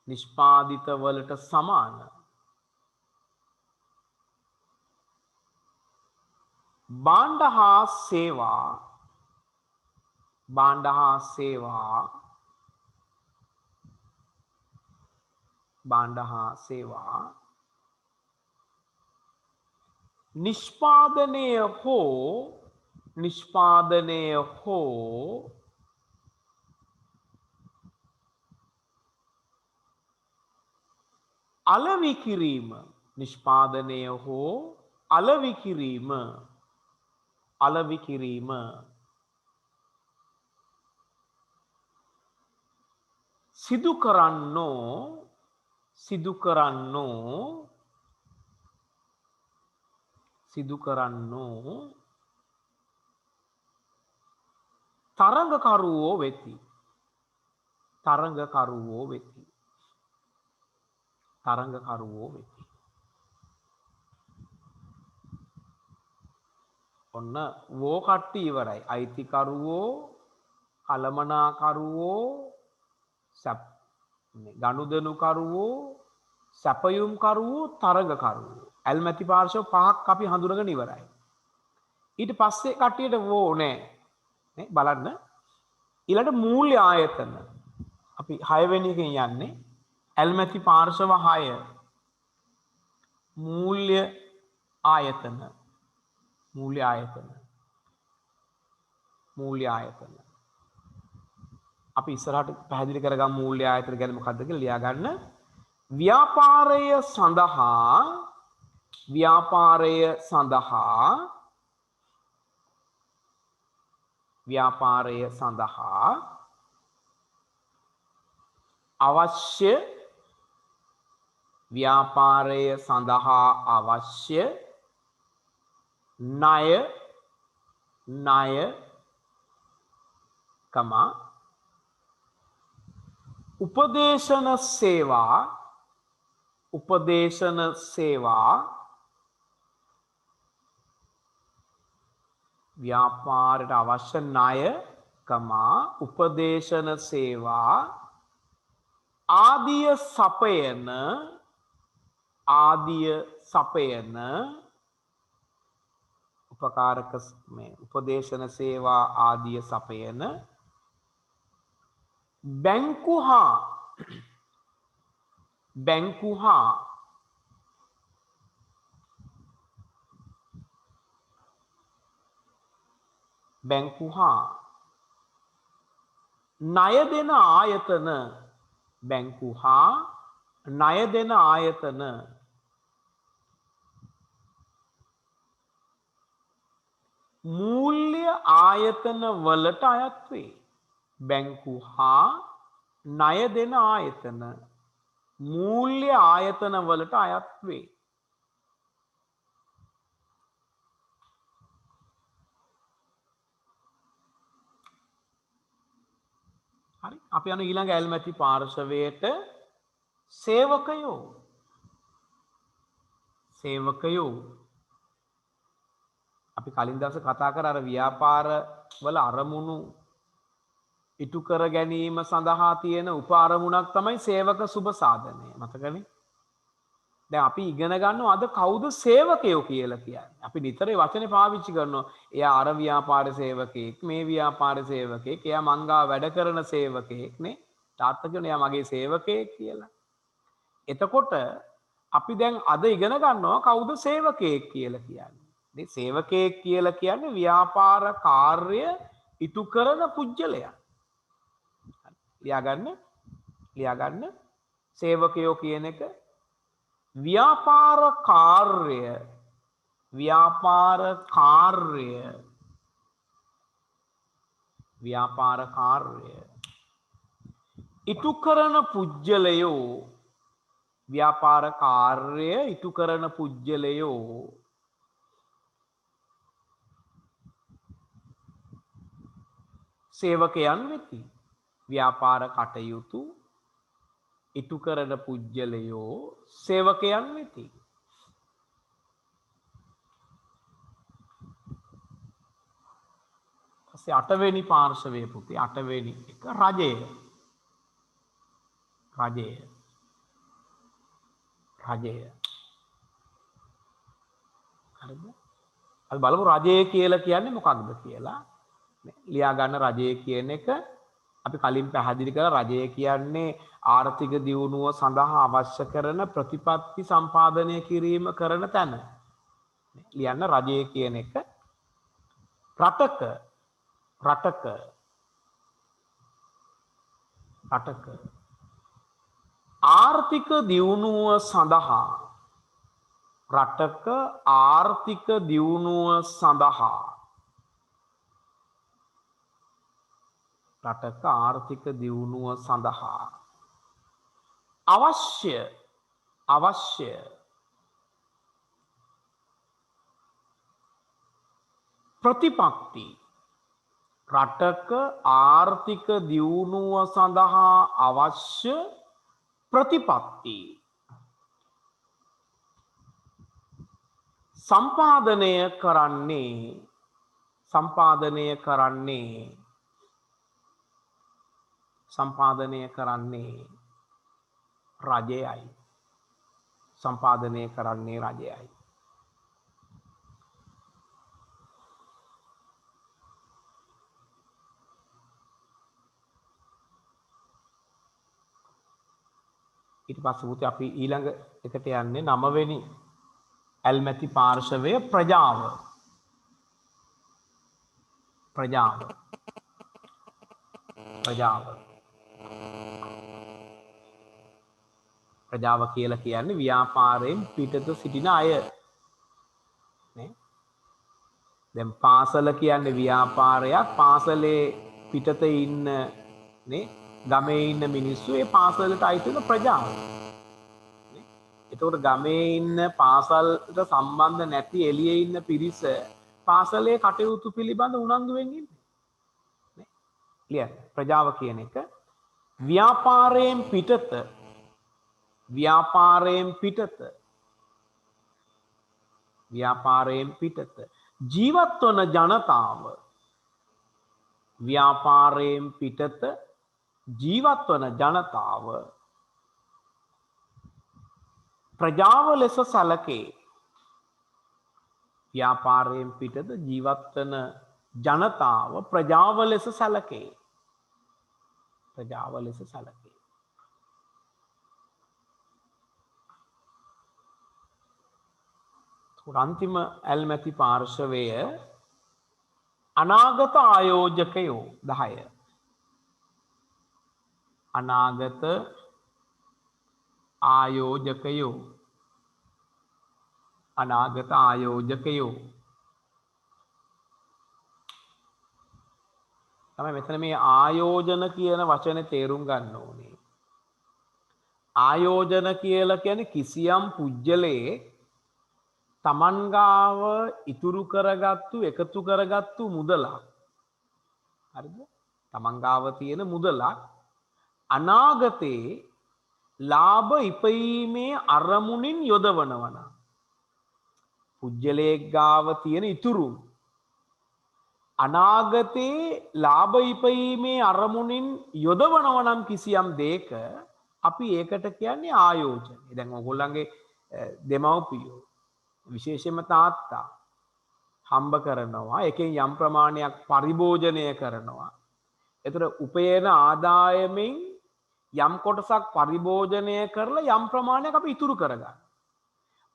නිෂ්පාදිතවලට සමාන භාණ්ඩ හා සේවා නිෂ්පාදනය හෝ අලෙවි කිරීම සිදු කරන්නෝ තරගකරුවෝ වෙති. තරඟකරුවෝ වෙති. ඔන්න වෝ කට්ටිය ඉවරයි. අයිතිකරුවෝ, කළමනාකරුවෝ, ගනුදෙනුකරුවෝ, සැපයුම්කරුවෝ, තරඟකරුවෝ. ඇල්මැති පාර්ශව පහක් අපි හඳුනගෙන ඉවරයි. ඊට පස්සේ කට්ටියට වෝ නෑ. නේ බලන්න. ඊළඟ මූල්‍ය ආයතන. අපි 6 වෙනි එකෙන් යන්නේ. ඇල්මැති පාර්ශව 6. මූල්‍ය ආයතන. මූල්‍ය ආයතන. මූල්‍ය ආයතන. අපි ඉස්සරහට පැහැදිලි කරගමු මූල්‍ය ආයතන ගැන මොකක්ද කියලා ලියා ගන්න. ව්‍යාපාරය සඳහා අවශ්‍ය ණය උපදේශන සේවා ව්‍යාපාරයට අවශ්‍ය ණය උපදේශන සේවා ආදිය සපයන උපකාරක මේ උපදේශන සේවා ආදිය සපයන බැංකු හා ණය දෙන ආයතන මූල්‍ය ආයතන වලට අයත් වේ. බැංකු හා ණය දෙන ආයතන මූල්‍ය ආයතන වලට අයත් වේ. හරි. අපි යන ඊළඟ ඇල්මැති පාර්ශවයට සේවකයෝ අපි කලින් දවසේ කතා කර අර ව්‍යාපාර වල අරමුණු ඉටු කර ගැනීම සඳහා තියෙන උප අරමුණක් තමයි සේවක සුබ සාධනය. මතකනේ? දැන් අපි ඉගෙන ගන්නවා අද කවුද සේවකයෝ කියලා කියන්නේ. අපි නිතර ඒ වචනේ පාවිච්චි කරනවා. එයා අර ව්‍යාපාර සේවකයෙක්, මේ ව්‍යාපාර සේවකයෙක්, එයා මංගා වැඩ කරන සේවකයෙක් නේ. තාත්තා කියන එයා මගේ සේවකයෙක් කියලා. එතකොට අපි දැන් අද ඉගෙන ගන්නවා කවුද සේවකයෙක් කියලා කියන්නේ. මේ සේවකයෙක් කියලා කියන්නේ ව්‍යාපාර කාර්ය ඉටු කරන පුජ්‍යලයා. ලියාගන්න සේවකයෝ කියන එක ව්‍යාපාර කාර්ය ඉටු කරන පුජ්‍යලයෝ ව්‍යාපාර කාර්ය ඉටු කරන පුජ්‍යලයෝ සේවකයන් වෙති. ව්‍යාපාර කටයුතු ඉටු කරන පුජ්‍යලයෝ සේවකයන් වෙති. පස්සේ 8 වෙනි පාර්ශවයේ පුතේ 8 වෙනි එක රජය. හරිද? අපි බලමු රජය කියලා කියන්නේ මොකක්ද කියලා. ලියා ගන්න රජය කියන එක අපි කලින් පැහැදිලි කළා. රජය කියන්නේ ආර්ථික දියුණුව සඳහා අවශ්‍ය කරන ප්‍රතිපත්ති සම්පාදනය කිරීම කරන තැන. ලියන්න රජය කියන එක රටක ආර්ථික දියුණුව සඳහා අවශ්‍ය ප්‍රතිපත්ති රටක ආර්ථික දියුණුව සඳහා අවශ්‍ය ප්‍රතිපත්ති සම්පාදනය කරන්නේ රජයයි. සම්පාදනය කරන්නේ රජයයි. ඊට පස්සේ පුතේ අපි ඊළඟ එකට යන්නේ 9 වෙනි ඇල්මැති පාර්ශවය ප්‍රජාව. ප්‍රජාව කියලා කියන්නේ ව්‍යාපාරයෙන් පිටත සිටින අය. නේ? දැන් පාසල කියන්නේ ව්‍යාපාරයක්. පාසලේ පිටත ඉන්න නේ ගමේ ඉන්න මිනිස්සු ඒ පාසලට අයිති වෙන ප්‍රජාව. නේ? ඒතකොට ගමේ ඉන්න පාසලට සම්බන්ධ නැති එළියේ ඉන්න පිරිස පාසලේ කටයුතු පිළිබඳ උනන්දුවෙන් ඉන්නේ. නේ? ලියන්න. ප්‍රජාව කියන එක ව්‍යාපාරයෙන් පිටත ජීවත් වන ජනතාව ප්‍රජාව ලෙස සැලකේ. ව්‍යාපාරයෙන් පිටත ජීවත් වන ජනතාව ප්‍රජාව ලෙස සැලකේ. අන්තිම ඇල්මැති පාර්ශවය අනාගත ආයෝජකයෝ 10. අනාගත ආයෝජකයෝ තමයි මෙතන මේ ආයෝජන කියන වචනේ තේරුම් ගන්න ඕනේ. ආයෝජන කියලා කියන්නේ කිසියම් පුජ්‍යලයේ තමන් ගාව ඉතුරු කරගත්තු එකතු කරගත්තු මුදලක්. හරිද? තමන් ගාව තියෙන මුදලක් අනාගතේ ලාභ ඉපීමේ අරමුණින් යොදවනවා නම් පුජ්‍යලයේ ගාව තියෙන ඉතුරු අනාගතේ ලාභ ඉපීමේ අරමුණින් යොදවනවා නම් කිසියම් දෙයක අපි ඒකට කියන්නේ ආයෝජන. දැන් ඔයගොල්ලන්ගේ දෙමව්පියෝ විශේෂයෙන්ම තාත්තා හම්බ කරනවා එකෙන් යම් ප්‍රමාණයක් පරිභෝජනය කරනවා. එතකොට උපයන ආදායමෙන් යම් කොටසක් පරිභෝජනය කරලා යම් ප්‍රමාණයක් අපි ඉතුරු කරගන්න.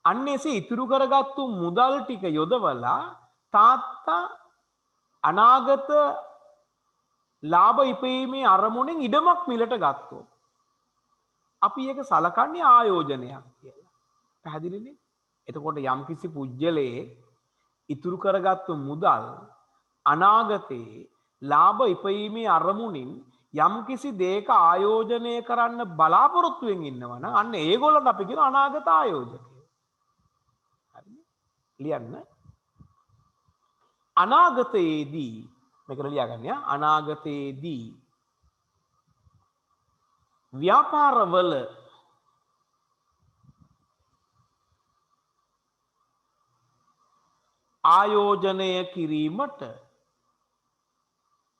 අන්න එසේ ඉතුරු කරගත්තු මුදල් ටික යොදවලා තාත්තා අනාගත ලාභ ඉපීමේ අරමුණෙන් ඉඩමක් මිලට ගත්තොත් අපි ඒක සලකන්නේ ආයෝජනයක් කියලා. පැහැදිලිනේ? එතකොට යම්කිසි පුජ්‍යලයේ ඉතුරු කරගත්තු මුදල් අනාගතේ ලාභ ඉපීමේ අරමුණින් යම්කිසි දෙයක ආයෝජනය කරන්න බලාපොරොත්තුවෙන් ඉන්නවා නම් අන්න ඒගොල්ලන්ට අපි කියන අනාගත ආයෝජකයෝ. හරිද? ලියන්න. අනාගතයේදී මේකට ලියාගන්න.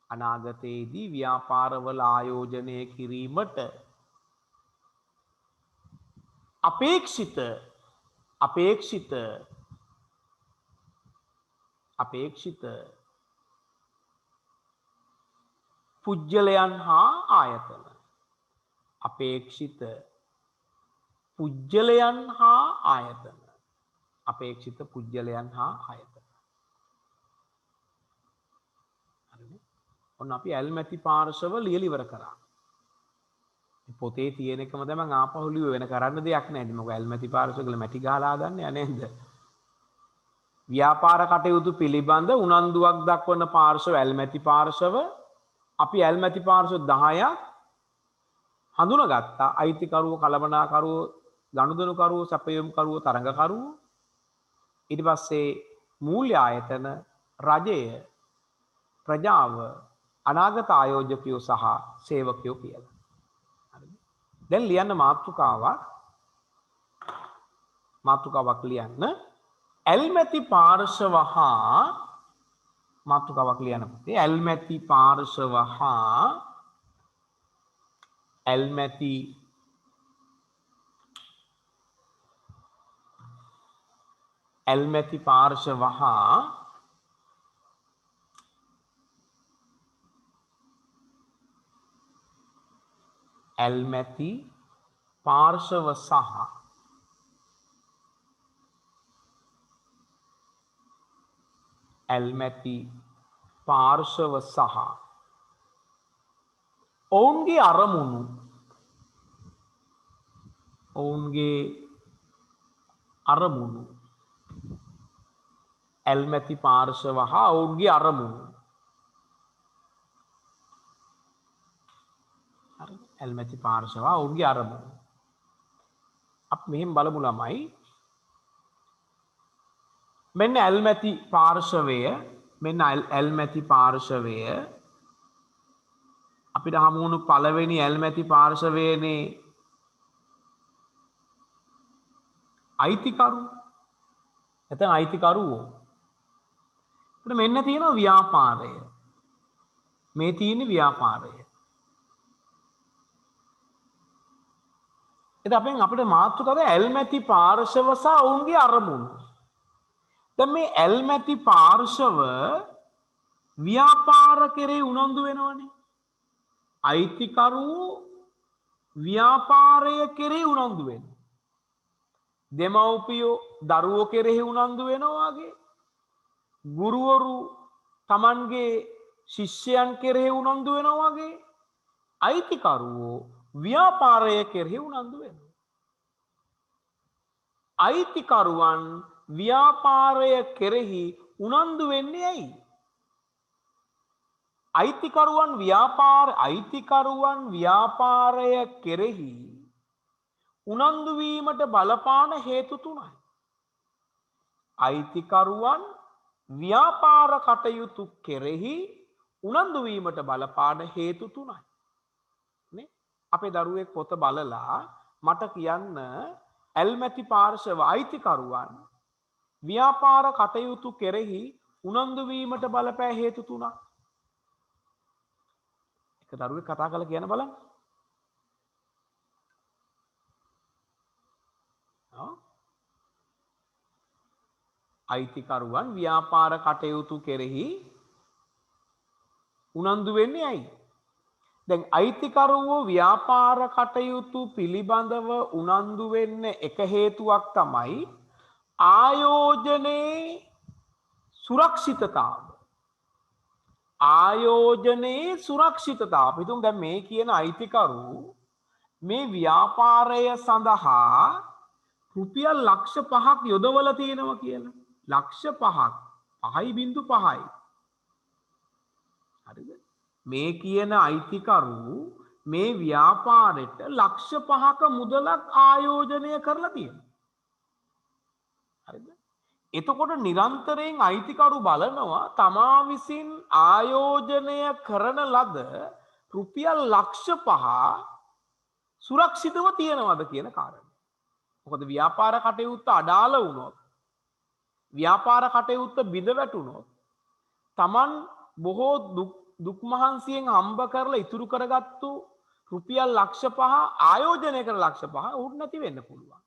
අනාගතයේදී ව්‍යාපාරවල ආයෝජනය කිරීමට අපේක්ෂිත පුජ්‍යලයන් හා ආයතන. අපේක්ෂිත පුජ්‍යලයන් හා ආයතන. ඔන්න අපි ඇල්මැති පාර්ශව ලියලා ඉවර කරා. පොතේ තියෙන එකම තමයි මම ආපහු ලියුව වෙන කරන්න දෙයක් නැහැ. මොකද ඇල්මැති පාර්ශව කියලා මැටි ගහලා හදන්නේ නේද? ව්‍යාපාර කටයුතු පිළිබඳ උනන්දුවක් දක්වන පාර්ශව ඇල්මැති පාර්ශව. අපි ඇල්මැති පාර්ශව 10ක් හඳුනාගත්තා. අයිතිකරුවෝ, කළමනාකරුවෝ, ගනුදෙනුකරුවෝ, සැපයුම්කරුවෝ, තරඟකරුවෝ. ඊට පස්සේ මූල්‍ය ආයතන, රජය, ප්‍රජාව, අනාගත ආයෝජකයෝ සහ සේවකයෝ කියලා. හරිද? දැන් ලියන්න මාතෘකාවක් ලියන්න. ඇල්මැති පාර්ශව හා මාතෘකාවක් ලියන්න පුතේ. ඇල්මැති පාර්ශව හා ඇල්මැති පාර්ශව හා ඇල්මැති පාර්ශව සහ ඇල්මැති පාර්ශව සහ ඔවුන්ගේ අරමුණු ඇල්මැති පාර්ශව හා ඔවුන්ගේ අරමුණු ඇල්මැති පාර්ශව ඔවුන්ගේ අරමුණු අපි මෙහෙම බලමු ළමයි. මෙන්න ඇල්මැති පාර්ශවය අපිට හමු වුණු පළවෙනි ඇල්මැති පාර්ශවයේනේ අයිතිකරු. එතන අයිතිකරුවෝ. එතන මෙන්න තියෙනවා ව්‍යාපාරය. මේ තියෙන්නේ ව්‍යාපාරය. එතන අපිට මාතෘකාව ඇල්මැති පාර්ශව සහ ඔවුන්ගේ අරමුණු. දැන් මේ ඇල්මැති පාර්ශව ව්‍යාපාර කෙරේ උනන්දු වෙනවනේ. අයිතිකරුවෝ ව්‍යාපාරය කෙරේ උනන්දු වෙනවා. දෙමව්පියෝ දරුවෝ කෙරෙහි උනන්දු වෙනවා වගේ ගුරුවරු තමන්ගේ ශිෂ්‍යයන් කෙරෙහි උනන්දු වෙනවා වගේ අයිතිකරුවෝ ව්‍යාපාරය කෙරෙහි උනන්දු වෙනවා. අයිතිකරුවන් ව්‍යාපාරය කෙරෙහි උනන්දු වෙන්නේ ඇයි? අයිතිකරුවන් ව්‍යාපාරය කෙරෙහි උනන්දු වීමට බලපාන හේතු තුනයි. අයිතිකරුවන් ව්‍යාපාර කටයුතු කෙරෙහි උනන්දු වීමට බලපාන හේතු තුනයි. නේ? අපේ දරුවෙක් පොත බලලා මට කියන්න ඇල්මැති පාර්ශව අයිතිකරුවන් ව්‍යාපාර කටයුතු කෙරෙහි උනන්දු වීමට බලපෑ හේතු තුනක්. එක දරුවෙක් කතා කරලා කියන්න බලන්න. අයිතිකරුවන් ව්‍යාපාර කටයුතු කෙරෙහි උනන්දු වෙන්නේ ඇයි? දැන් අයිතිකරුවෝ ව්‍යාපාර කටයුතු පිළිබඳව උනන්දු වෙන්න එක හේතුවක් තමයි ආයෝජනයේ සුරක්ෂිතතාව. අපි හිතමු දැන් මේ කියන අයිතිකරු මේ ව්‍යාපාරය සඳහා රුපියල් ලක්ෂ 5ක් යොදවලා තියෙනවා කියලා. ලක්ෂ 5ක් 5.5යි. හරිද? මේ කියන අයිතිකරු මේ ව්‍යාපාරෙට ලක්ෂ 5ක මුදලක් ආයෝජනය කරලා තියෙනවා. හරිද? එතකොට නිරන්තරයෙන් අයිතිකරු බලනවා තමා විසින් ආයෝජනය කරන ලද රුපියල් ලක්ෂ 5 සුරක්ෂිතව තියෙනවද කියන කාරණය. මොකද ව්‍යාපාර කටයුත්ත අඩාල වුණොත් ව්‍යාපාර කටයුත්ත බිඳ වැටුණොත් තමන් බොහෝ දුක් මහන්සියෙන් හම්බ කරලා ඉතුරු කරගත්තු රුපියල් ලක්ෂ 5 ආයෝජනය කර ලක්ෂ 5 උඩ නැති වෙන්න පුළුවන්.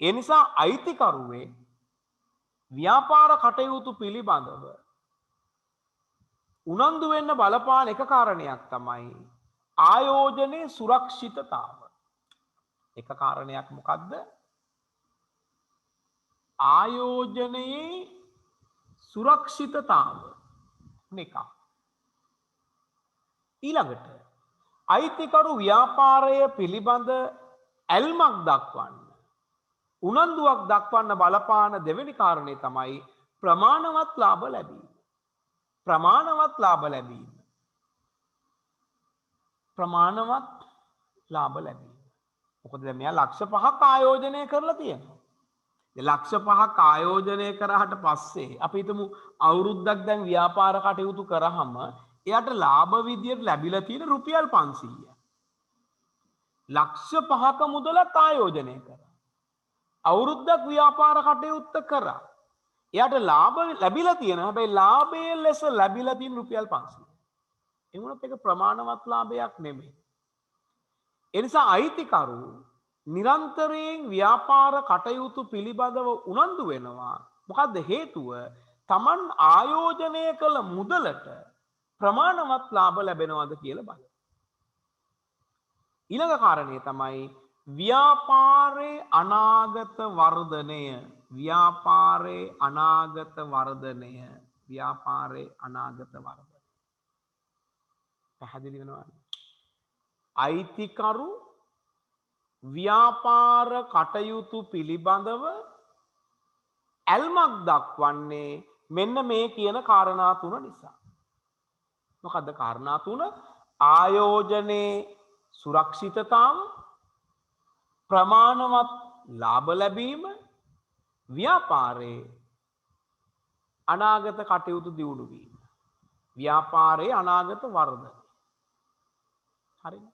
ඒ නිසා අයිතිකරුවේ ව්‍යාපාර කටයුතු පිළිබඳව උනන්දු වෙන්න බලපාන එක කාරණයක් තමයි ආයෝජනයේ සුරක්ෂිතතාව. එක කාරණයක් මොකක්ද? ආයෝජනයේ සුරක්ෂිතතාව. මේක. ඊළඟට අයිතිකරු ව්‍යාපාරය පිළිබඳ ඇල්මක් දක්වන්න උනන්දුවක් දක්වන්න බලපාන දෙවෙනි කාරණේ තමයි ප්‍රමාණවත් ලාභ ලැබීම. ප්‍රමාණවත් ලාභ ලැබීම. මොකද දැන් මෙයා ලක්ෂ 5ක් ආයෝජනය කරලා තියෙනවා. ලක්ෂ 5ක් ආයෝජනය කරාට පස්සේ අපි හිතමු අවුරුද්දක් දැන් ව්‍යාපාර කටයුතු කරාම එයාට ලාභ විදියට ලැබිලා තියෙන රුපියල් 500ක්. ලක්ෂ 5ක මුදලක් ආයෝජනය කරා. අවුරුද්දක් ව්‍යාපාර කටයුත්ත කරා. එයාට ලාභ ලැබිලා තියෙනවා. හැබැයි ලාභයේ ලෙස ලැබිලා තියෙන රුපියල් 500. ඒ වුණත් ඒක ප්‍රමාණවත් ලාභයක් නෙමෙයි. ඒ නිසා අයිතිකරු නිරන්තරයෙන් ව්‍යාපාර කටයුතු පිළිබඳව උනන්දු වෙනවා. මොකද්ද හේතුව? Taman ආයෝජනය කළ මුදලට ප්‍රමාණවත් ලාභ ලැබෙනවද කියලා බලන්න. ඊළඟ කාරණය තමයි ව්‍යාපාරේ අනාගත වර්ධනය. ව්‍යාපාරේ අනාගත වර්ධනය. ව්‍යාපාරේ අනාගත වර්ධනය. පැහැදිලි වෙනවද? අයිතිකරු ව්‍යාපාර කටයුතු පිළිබඳව ඇල්මක් දක්වන්නේ මෙන්න මේ කියන කාරණා තුන නිසා. මොකද්ද කාරණා තුන? ආයෝජනයේ සුරක්ෂිතතාව, ප්‍රමාණවත් ලාභ ලැබීම, ව්‍යාපාරයේ අනාගත කටයුතු දියුණු වීම. ව්‍යාපාරයේ අනාගත වර්ධනය. හරිද?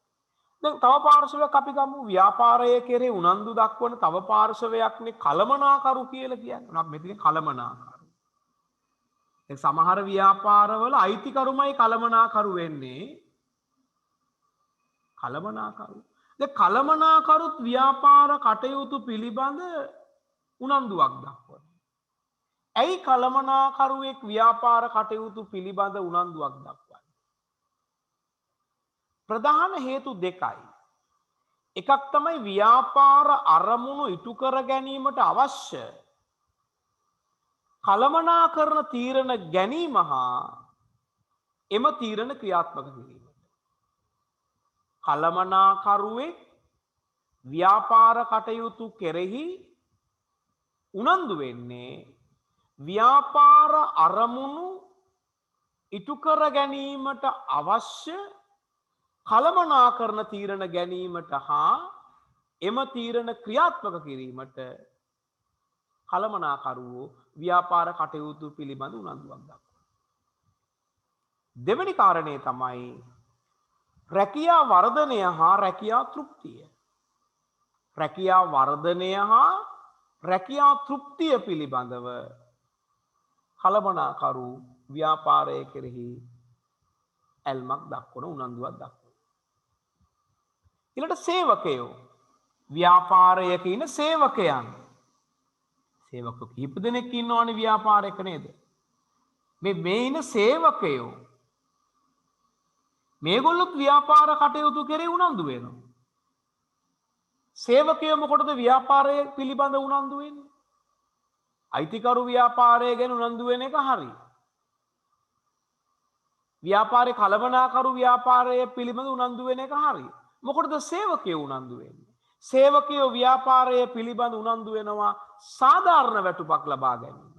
දැන් තව පාර්ශවයක් අපි ගමු. ව්‍යාපාරයේ කෙරේ උනන්දු දක්වන තව පාර්ශවයක්නේ කලමනාකරු කියලා කියන්නේ. උනත් මෙතන කලමනාකරු. ඒ සමහර ව්‍යාපාරවල අයිතිකරුමයි කලමනාකරු වෙන්නේ. කලමනාකරු. දැන් කලමනාකරුත් ව්‍යාපාර කටයුතු පිළිබඳ උනන්දුවක් දක්වනවා. ඇයි කලමනාකරුවෙක් ව්‍යාපාර කටයුතු පිළිබඳ උනන්දුවක් දක්වන්නේ? ප්‍රධාන හේතු දෙකයි. එකක් තමයි ව්‍යාපාර අරමුණු ඉටු කර ගැනීමට අවශ්‍ය කලමනාකරන තීරණ ගැනීම හා එම තීරණ ක්‍රියාත්මක කිරීම. කලමනාකරුවෙක් ව්‍යාපාර කටයුතු කෙරෙහි උනන්දු වෙන්නේ ව්‍යාපාර අරමුණු ඉටු කර ගැනීමට අවශ්‍ය කලමනාකරන තීරණ ගැනීමට හා එම තීරණ ක්‍රියාත්මක කිරීමට කලමනාකරුවෝ ව්‍යාපාර කටයුතු පිළිබඳ උනන්දුවක් දක්වනවා. දෙවෙනි කාරණය තමයි රැකියා වර්ධනය හා රැකියා තෘප්තිය. රැකියා වර්ධනය හා රැකියා තෘප්තිය පිළිබඳව කලමනාකරු ව්‍යාපාරය කෙරෙහි ඇල්මක් දක්වන උනන්දුවක් දක්වන. ඊළඟට සේවකයෝ ව්‍යාපාරයක ඉන්න සේවකයන්. සේවකයෝ කීප දෙනෙක් ඉන්නවනේ ව්‍යාපාරයක නේද? මේ ඉන්න සේවකයෝ මේගොල්ලොත් ව්‍යාපාර කටයුතු කෙරේ උනන්දු වෙනවා. සේවකයෝ මොකටද ව්‍යාපාරය පිළිබඳ උනන්දු වෙන්නේ? අයිතිකරු ව්‍යාපාරය ගැන උනන්දු වෙන එක හරි. ව්‍යාපාරේ කලමනාකරු ව්‍යාපාරය පිළිබඳ උනන්දු වෙන එක හරි. මොකටද සේවකයෝ උනන්දු වෙන්නේ? සේවකයෝ ව්‍යාපාරය පිළිබඳ උනන්දු වෙනවා සාධාරණ වැටුපක් ලබා ගැනීම.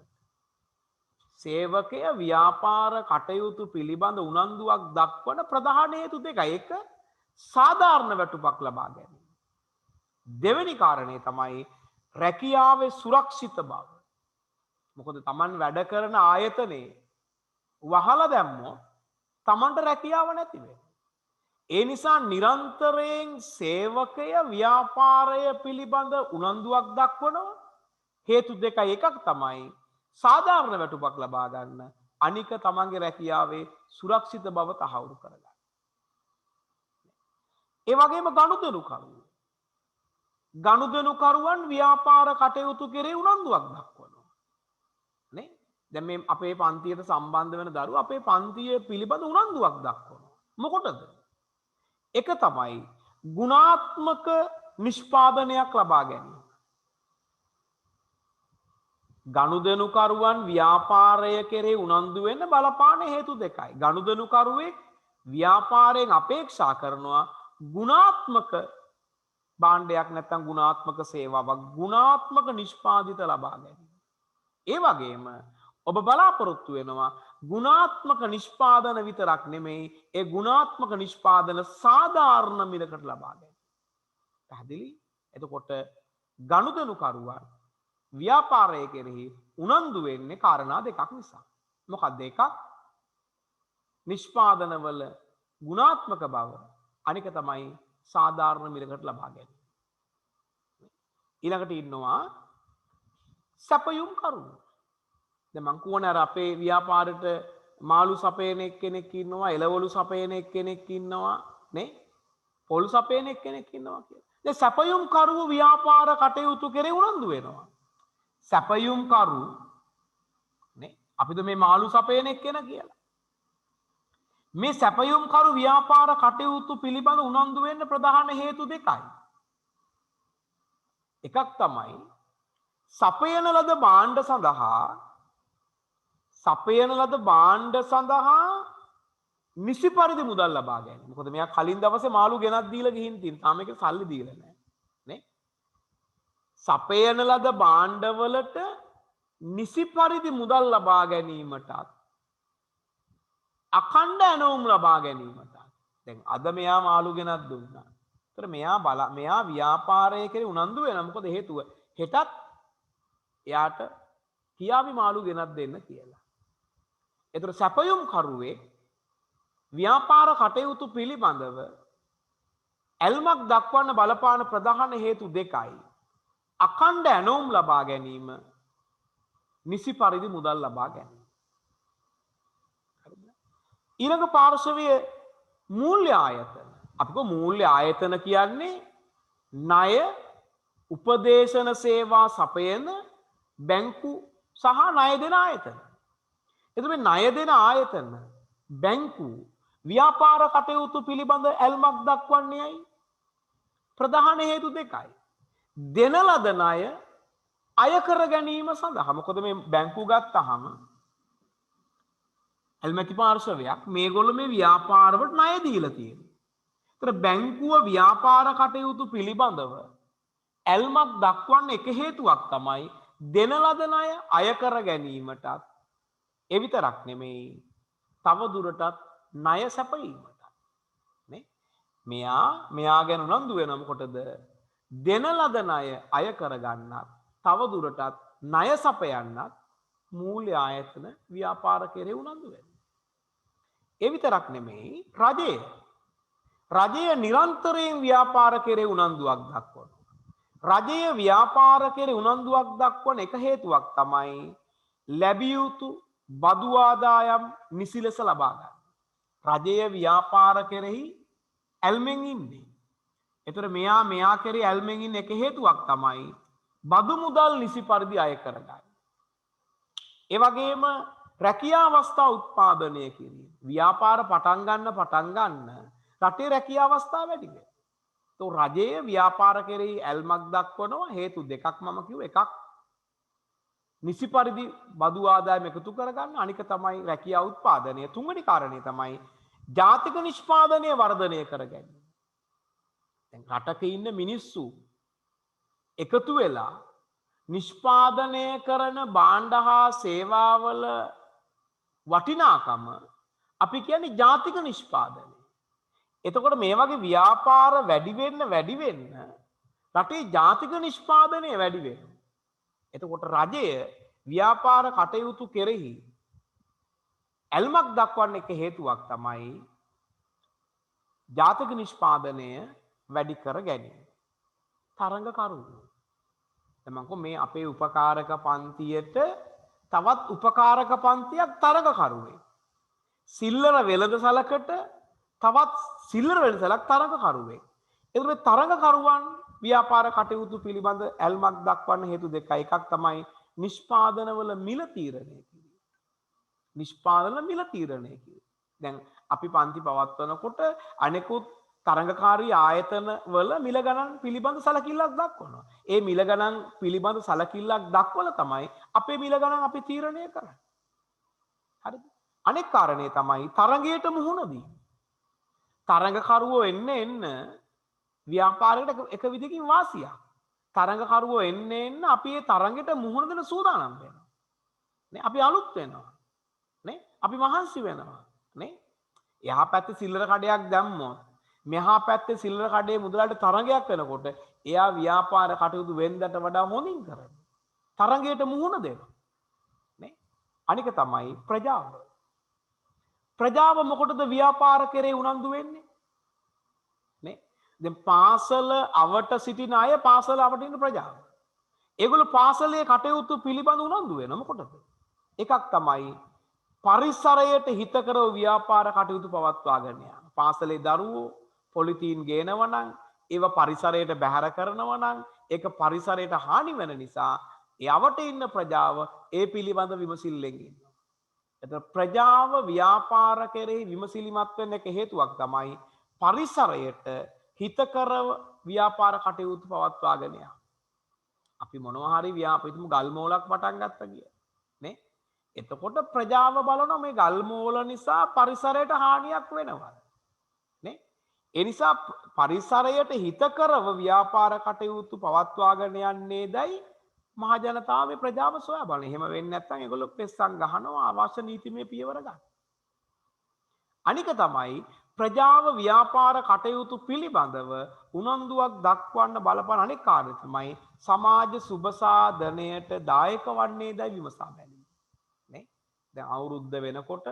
සේවකය ව්‍යාපාර කටයුතු පිළිබඳ උනන්දුවක් දක්වන ප්‍රධාන හේතු දෙකයි. එක සාධාරණ වැටුපක් ලබා ගැනීම. දෙවෙනි කාරණය තමයි රැකියාවේ සුරක්ෂිත බව. මොකද Taman වැඩ කරන ආයතනයේ වහලා දැම්මොත් Tamanට රැකියාව නැති වෙනවා. ඒ නිසා නිරන්තරයෙන් සේවකය ව්‍යාපාරය පිළිබඳ උනන්දුවක් දක්වනවා. හේතු දෙකයි. එකක් තමයි සාධාරණ වැටුපක් ලබා ගන්න. අනික තමන්ගේ රැකියාවේ සුරක්ෂිත බව තහවුරු කරගන්න. ඒ වගේම ගනුදෙනුකරුවන් ව්‍යාපාර කටයුතු කෙරේ උනන්දුවක් දක්වනවා. නේ? දැන් මේ අපේ පන්තියට සම්බන්ධ වෙන දරුවෝ අපේ පන්තිය පිළිබඳ උනන්දුවක් දක්වනවා. මොකටද? එක තමයි ගුණාත්මක නිෂ්පාදනයක් ලබා ගැනීම. ගනුදෙනුකරුවන් ව්‍යාපාරය කෙරේ උනන්දු වෙන්න බලපාන හේතු දෙකයි. ගනුදෙනුකරුවෙක් ව්‍යාපාරයෙන් අපේක්ෂා කරනවා ගුණාත්මක භාණ්ඩයක් නැත්නම් ගුණාත්මක සේවාවක්, ගුණාත්මක නිෂ්පාදිත ලබා ගැනීම. ඒ වගේම ඔබ බලාපොරොත්තු වෙනවා ගුණාත්මක නිෂ්පාදන විතරක් නෙමෙයි, ඒ ගුණාත්මක නිෂ්පාදන සාධාරණ මිලකට ලබා ගැනීම. පැහැදිලි? එතකොට ගනුදෙනුකරුවන් ව්‍යාපාරය කෙරෙහි උනන්දු වෙන්නේ කාරණා දෙකක් නිසා. මොකක්ද? එකක් නිෂ්පාදනවල ගුණාත්මක බව, අනික තමයි සාධාරණ මිලකට ලබා ගැනීම. ඊළඟට ඉන්නවා සැපයුම් කරුවෝ. දැන් මං කියවනේ අර අපේ ව්‍යාපාරෙට මාළු සපයන එක්කෙනෙක් ඉන්නවා, එළවලු සපයන එක්කෙනෙක් ඉන්නවා නේ? පොල් සපයන එක්කෙනෙක් ඉන්නවා කියලා. දැන් සැපයුම් කරුවෝ ව්‍යාපාර කටයුතු කෙරේ උනන්දු වෙනවා. සැපයුම් කරු නේ? අපිට මේ මාළු සපයන එක්කෙනා කියලා. මේ සැපයුම් කරු ව්‍යාපාර කටයුතු පිළිබඳ උනන්දු වෙන්න ප්‍රධාන හේතු දෙකයි. එකක් තමයි සපයන ලද භාණ්ඩ සඳහා නිසි පරිදි මුදල් ලබා ගැනීම. මොකද මෙයා කලින් දවසේ මාළු ගෙනත් දීලා ගිහින් තියෙන. තාම ඒක සල්ලි දීලා නැහැ. නේ? සපයන ලද භාණ්ඩවලට නිසි පරිදි මුදල් ලබා ගැනීමටත් අඛණ්ඩ ඇණවුම් ලබා ගැනීමටත්. දැන් අද මෙයා මාළු ගෙනත් දුන්නා. ඒතර මෙයා ව්‍යාපාරය කෙරේ උනන්දු වෙනවා. මොකද හේතුව හෙටත් එයාට කියාවි මාළු ගෙනත් දෙන්න කියලා. ඒතර සැපයුම් කරුවේ ව්‍යාපාර කටයුතු පිළිබඳව ඇල්මක් දක්වන්න බලපාන ප්‍රධාන හේතු දෙකයි. අඛණ්ඩ ඇණවුම් ලබා ගැනීම, නිසි පරිදි මුදල් ලබා ගැනීම. ඊළඟ පාර්ශවයේ මූල්‍ය ආයතන. අපි කො මූල්‍ය ආයතන කියන්නේ ණය, උපදේශන සේවා සපයන බැංකු සහ ණය දෙන ආයතන. එතකොට මේ ණය දෙන ආයතන, බැංකු ව්‍යාපාර කටයුතු පිළිබඳ ඇල්මක් දක්වන්නේ ඇයි? ප්‍රධාන හේතු දෙකයි. දෙන ලද ණය අය කර ගැනීම සඳහා. මොකද මේ බැංකු ගත්තාම ඇල්මැති පාර්ශවයක් මේගොල්ලෝ මේ ව්‍යාපාරවලට ණය දීලා තියෙනවා. ඒතර බැංකුව ව්‍යාපාර කටයුතු පිළිබඳව ඇල්මක් දක්වන්න එක හේතුවක් තමයි දෙන ලද ණය අය කර ගැනීමටත් ඒ විතරක් නෙමෙයි තව දුරටත් ණය සැපයීමට. නේ? මෙයා ගැන උනන්දු වෙන මොකටද? දෙන ලද ණය අය කර ගන්නත් තව දුරටත් ණය සපයන්නත් මූල්‍ය ආයතන ව්‍යාපාර කෙරේ උනන්දු වෙනවා. ඒ විතරක් නෙමෙයි රජය නිරන්තරයෙන් ව්‍යාපාර කෙරේ උනන්දුවක් දක්වනවා. රජය ව්‍යාපාර කෙරේ උනන්දුවක් දක්වන එක හේතුවක් තමයි ලැබිය යුතු බදු ආදායම් නිසි ලෙස ලබා ගන්න. රජය ව්‍යාපාර කෙරෙහි ඇල්මෙන් ඉන්නේ. ඒතර මෙයා කෙරේ ඇල්මෙන් ඉන්න එක හේතුවක් තමයි බදු මුදල් නිසි පරිදි අය කරගන්න. ඒ වගේම රැකියා අවස්ථා උත්පාදනය කිරීම. ව්‍යාපාර පටන් ගන්න රටේ රැකියා අවස්ථා වැඩි වෙනවා. તો රජයේ ව්‍යාපාර කෙරෙහි ඇල්මක් දක්වනවා හේතු දෙකක් මම කිව්ව. එකක් නිසි පරිදි බදු ආදායම එකතු කරගන්න, අනික තමයි රැකියා උත්පාදනය. තුන්වෙනි කාරණේ තමයි ජාතික නිෂ්පාදනය වර්ධනය කර ගැනීම. දැන් රටක ඉන්න මිනිස්සු එකතු වෙලා නිෂ්පාදනය කරන භාණ්ඩ හා සේවාවල වටිනාකම අපි කියන්නේ ජාතික නිෂ්පාදනය. එතකොට මේ වගේ ව්‍යාපාර වැඩි වෙන්න රටේ ජාතික නිෂ්පාදනය වැඩි වෙනවා. එතකොට රජය ව්‍යාපාර කටයුතු කෙරෙහි ඇල්මක් දක්වන්න එක හේතුවක් තමයි ජාතික නිෂ්පාදනය වැඩි කර ගැනීම. තරඟකරුවෝ. තමන්කො මේ අපේ උපකාරක පන්තියට තවත් උපකාරක පන්තියක් තරඟකරුවේ. සිල්ලර වෙළඳ සලකට තවත් සිල්ලර වෙළඳ සලක් තරඟකරුවේ. එතකොට මේ තරඟකරුවන් ව්‍යාපාර කටයුතු පිළිබඳ ඇල්මක් දක්වන්න හේතු දෙකයි. එකක් තමයි නිෂ්පාදනවල මිල තීරණය කිරීම. නිෂ්පාදන මිල තීරණය කිරීම. දැන් අපි පන්ති පවත්වනකොට අනෙකුත් තරඟකාරී ආයතන වල මිල ගණන් පිළිබඳ සැලකිල්ලක් දක්වනවා. ඒ මිල ගණන් පිළිබඳ සැලකිල්ලක් දක්වලා තමයි අපේ මිල ගණන් අපි තීරණය කරන්නේ. හරිද? අනෙක් කාරණේ තමයි තරඟයට මුහුණ දීම. තරඟකරුවෝ එන්න ව්‍යාපාරයකට එක විදිහකින් වාසියක්. තරඟකරුවෝ එන්න අපි ඒ තරඟයට මුහුණ දෙන සූදානම් වෙනවා. නේ? අපි අලුත් වෙනවා. නේ? අපි මහන්සි වෙනවා. නේ? එහා පැත්තේ සිල්ලර කඩයක් දැම්මොත් මෙහා පැත්තේ සිල්ලර කඩේ මුදලාට තරඟයක් වෙනකොට එයා ව්‍යාපාර කටයුතු වෙන්දට වඩා හොඳින් කරනවා. තරඟයට මුහුණ දෙනවා. නේ? අනික තමයි ප්‍රජාව. ප්‍රජාව මොකටද ව්‍යාපාර කරේ උනන්දු වෙන්නේ? නේ? දැන් පාසල අවට සිටින අය පාසල අවට ඉන්න ප්‍රජාව. ඒගොල්ලෝ පාසලේ කටයුතු පිළිබඳ උනන්දු වෙනවා. මොකටද? එකක් තමයි පරිසරයට හිතකරව ව්‍යාපාර කටයුතු පවත්වාගෙන යාම. පාසලේ දරුවෝ පොලිතීන් ගේනවා නම් ඒව පරිසරයට බැහැර කරනවා නම් ඒක පරිසරයට හානි වෙන නිසා යවට ඉන්න ප්‍රජාව ඒ පිළිබඳ විමසිල්ලෙන් ඉන්නවා. එතකොට ප්‍රජාව ව්‍යාපාර කෙරෙහි විමසිලිමත් වෙන්න එක හේතුවක් තමයි පරිසරයට හිතකරව ව්‍යාපාර කටයුතු පවත්වාගෙන යාම. අපි මොනවා හරි ව්‍යාපෘතිම ගල් මෝලක් පටන් ගත්තා කියලා නේ. එතකොට ප්‍රජාව බලන මේ ගල් මෝල නිසා පරිසරයට හානියක් වෙනවා නේ. ඒ නිසා පරිසරයට හිතකරව ව්‍යාපාර කටයුතු පවත්වාගෙන යන්නේදයි මහ ජනතාව මේ ප්‍රජාව සොයා බලන. එහෙම වෙන්නේ නැත්නම් ඒගොල්ලෝ පෙස්සම් ගහනවා අවශ්‍ය නීතිමය පියවර ගන්න. අනික තමයි ප්‍රජාව ව්‍යාපාර කටයුතු පිළිබඳව උනන්දුවක් දක්වන්න බලපන අනෙක් කාර්යය තමයි සමාජ සුබසාධනයට දායක වන්නේදයි විමසා බැලීම. නේ? දැන් අවුරුද්ද වෙනකොට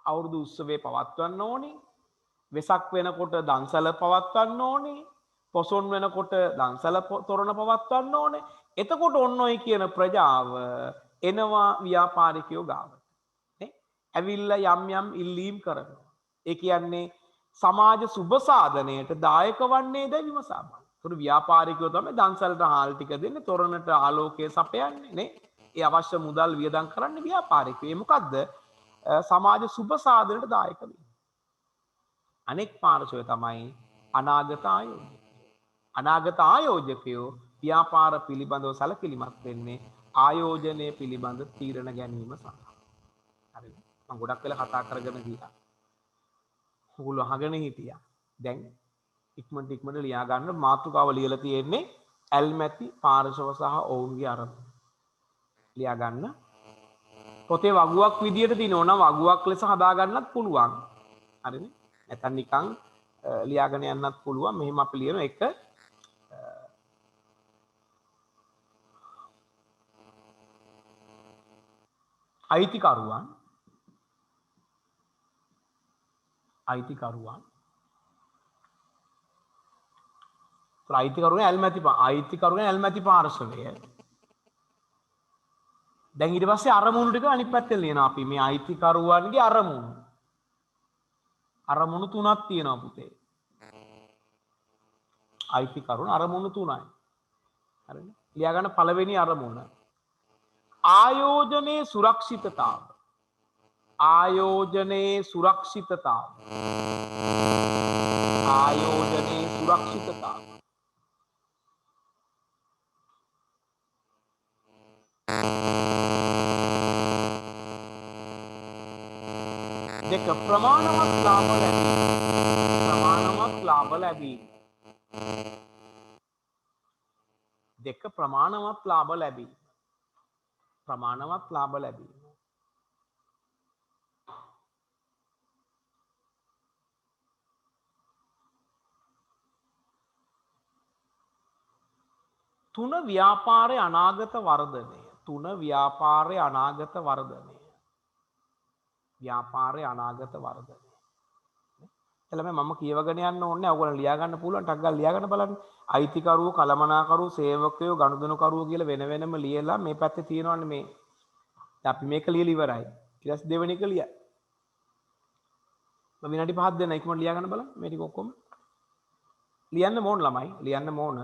අවුරුදු උත්සවය පවත්වන්න ඕනේ. වෙසක් වෙනකොට දන්සැල පවත්වන්න ඕනේ. පොසොන් වෙනකොට දන්සැල තොරණ පවත්වන්න ඕනේ. එතකොට ඔන්න ඔය කියන ප්‍රජාව එනවා ව්‍යාපාරිකයෝ ගාවට. නේ? ඇවිල්ලා යම් යම් ඉල්ලීම් කරනවා. ඒ කියන්නේ සමාජ සුබසාධනයට දායක වන්නේද විමසා බලන්න. ඒතර ව්‍යාපාරිකයෝ තමයි දන්සැලට හාල් ටික දෙන්නේ, තොරණට ආලෝකය සපයන්නේ නේ. ඒ අවශ්‍ය මුදල් වියදම් කරන්නේ ව්‍යාපාරිකයෝ. ඒ මොකද්ද? සමාජ සුබසාධනයට දායක වෙන්නේ. අනෙක් පාර්ශවය තමයි අනාගත ආයෝජකයෝ. අනාගත ආයෝජකයෝ ව්‍යාපාර පිළිබඳව සැලකිලිමත් වෙන්නේ ආයෝජනය පිළිබඳ තීරණ ගැනීම සඳහා. හරිද? මම ගොඩක් වෙලා කතා කරගෙන ගියා. ඔගොල්ලෝ අහගෙන හිටියා. දැන් ඉක්මනට ලියා ගන්න මාතෘකාව ලියලා තියෙන්නේ ඇල්මැති පාර්ශව සහ ඔවුන්ගේ අරමුණු. ලියා ගන්න. පොතේ වගුවක් විදියට දිනවනම් වගුවක් ලෙස හදා ගන්නත් පුළුවන්. හරිද? නැත්නම් නිකන් ලියාගෙන යන්නත් පුළුවන්. මෙහෙම අපි ලියන එක අයිතිකරුවන් අයිතිකරුවන් ඇල්මැති පාර්ශවය. දැන් ඊට පස්සේ අරමුණු ටික අනිත් පැත්තෙන් ලියනවා අපි. මේ අයිතිකරුවන්ගේ අරමුණු තුනක් තියෙනවා පුතේ. අයිතිකරුවන් අරමුණු තුනයි. හරිද? ලියා ගන්න පළවෙනි අරමුණ ආයෝජනයේ සුරක්ෂිතතාව. ආයෝජනයේ සුරක්ෂිතතාව. දෙක ප්‍රමාණවත් ලාභ ලැබීම. දෙක ප්‍රමාණවත් ලාභ ලැබීම. තුන ව්‍යාපාරයේ අනාගත වර්ධනය. එළම මම කියවගෙන යන්න ඕනේ. ඔයගොල්ලෝ ලියා ගන්න පුළුවන්. ටක් ගාලා ලියා ගන්න බලන්න. අයිතිකරුවෝ, කළමනාකරුවෝ, සේවකයෝ, ගනුදෙනුකරුවෝ කියලා වෙන වෙනම ලියලා මේ පැත්තේ තියෙනවනේ මේ. අපි මේක ලියලා ඉවරයි. ඊට පස්සේ දෙවෙනි එක ලියන්න. මම විනාඩි 5ක් දෙන්න ඉක්මනට ලියා ගන්න බලන්න. මේ ටික ඔක්කොම ලියන්න ඕන ළමයි. ලියන්න ඕන.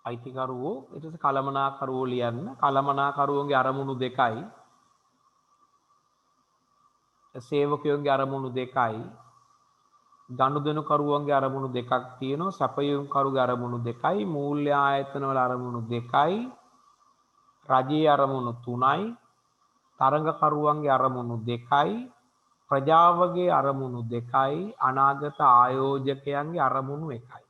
අයිතිකරුවෝ ඊට පස්සේ කළමනාකරුවෝ ලියන්න. කළමනාකරුවෝගේ අරමුණු දෙකයි. සේවකයෝගේ අරමුණු දෙකයි. ගනුදෙනුකරුවන්ගේ අරමුණු දෙකක් තියෙනවා. සැපයුම්කරුගේ අරමුණු දෙකයි. මූල්‍ය ආයතන වල අරමුණු දෙකයි. රජයේ අරමුණු 3යි. තරඟකරුවන්ගේ අරමුණු දෙකයි. ප්‍රජාවගේ අරමුණු දෙකයි. අනාගත ආයෝජකයන්ගේ අරමුණු එකයි.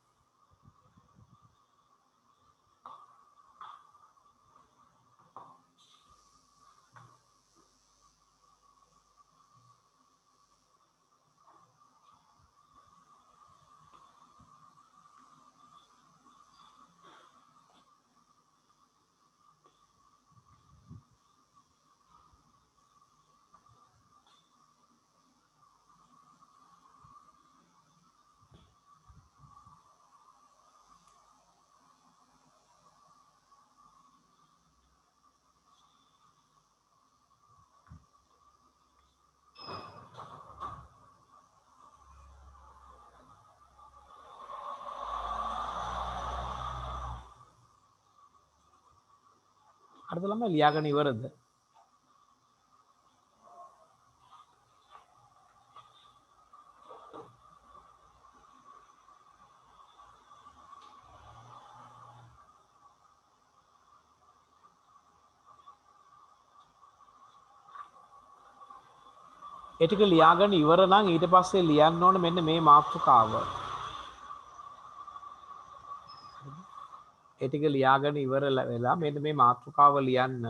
හරිද ළමයි ලියාගෙන ඉවරද? ඒ ටික ලියාගෙන ඉවර නම් ඊට පස්සේ ලියන්න ඕන මෙන්න මේ මාතෘකාව. ඒ ටික ලියාගෙන ඉවර වෙලා මෙන්න මේ මාතෘකාව ලියන්න.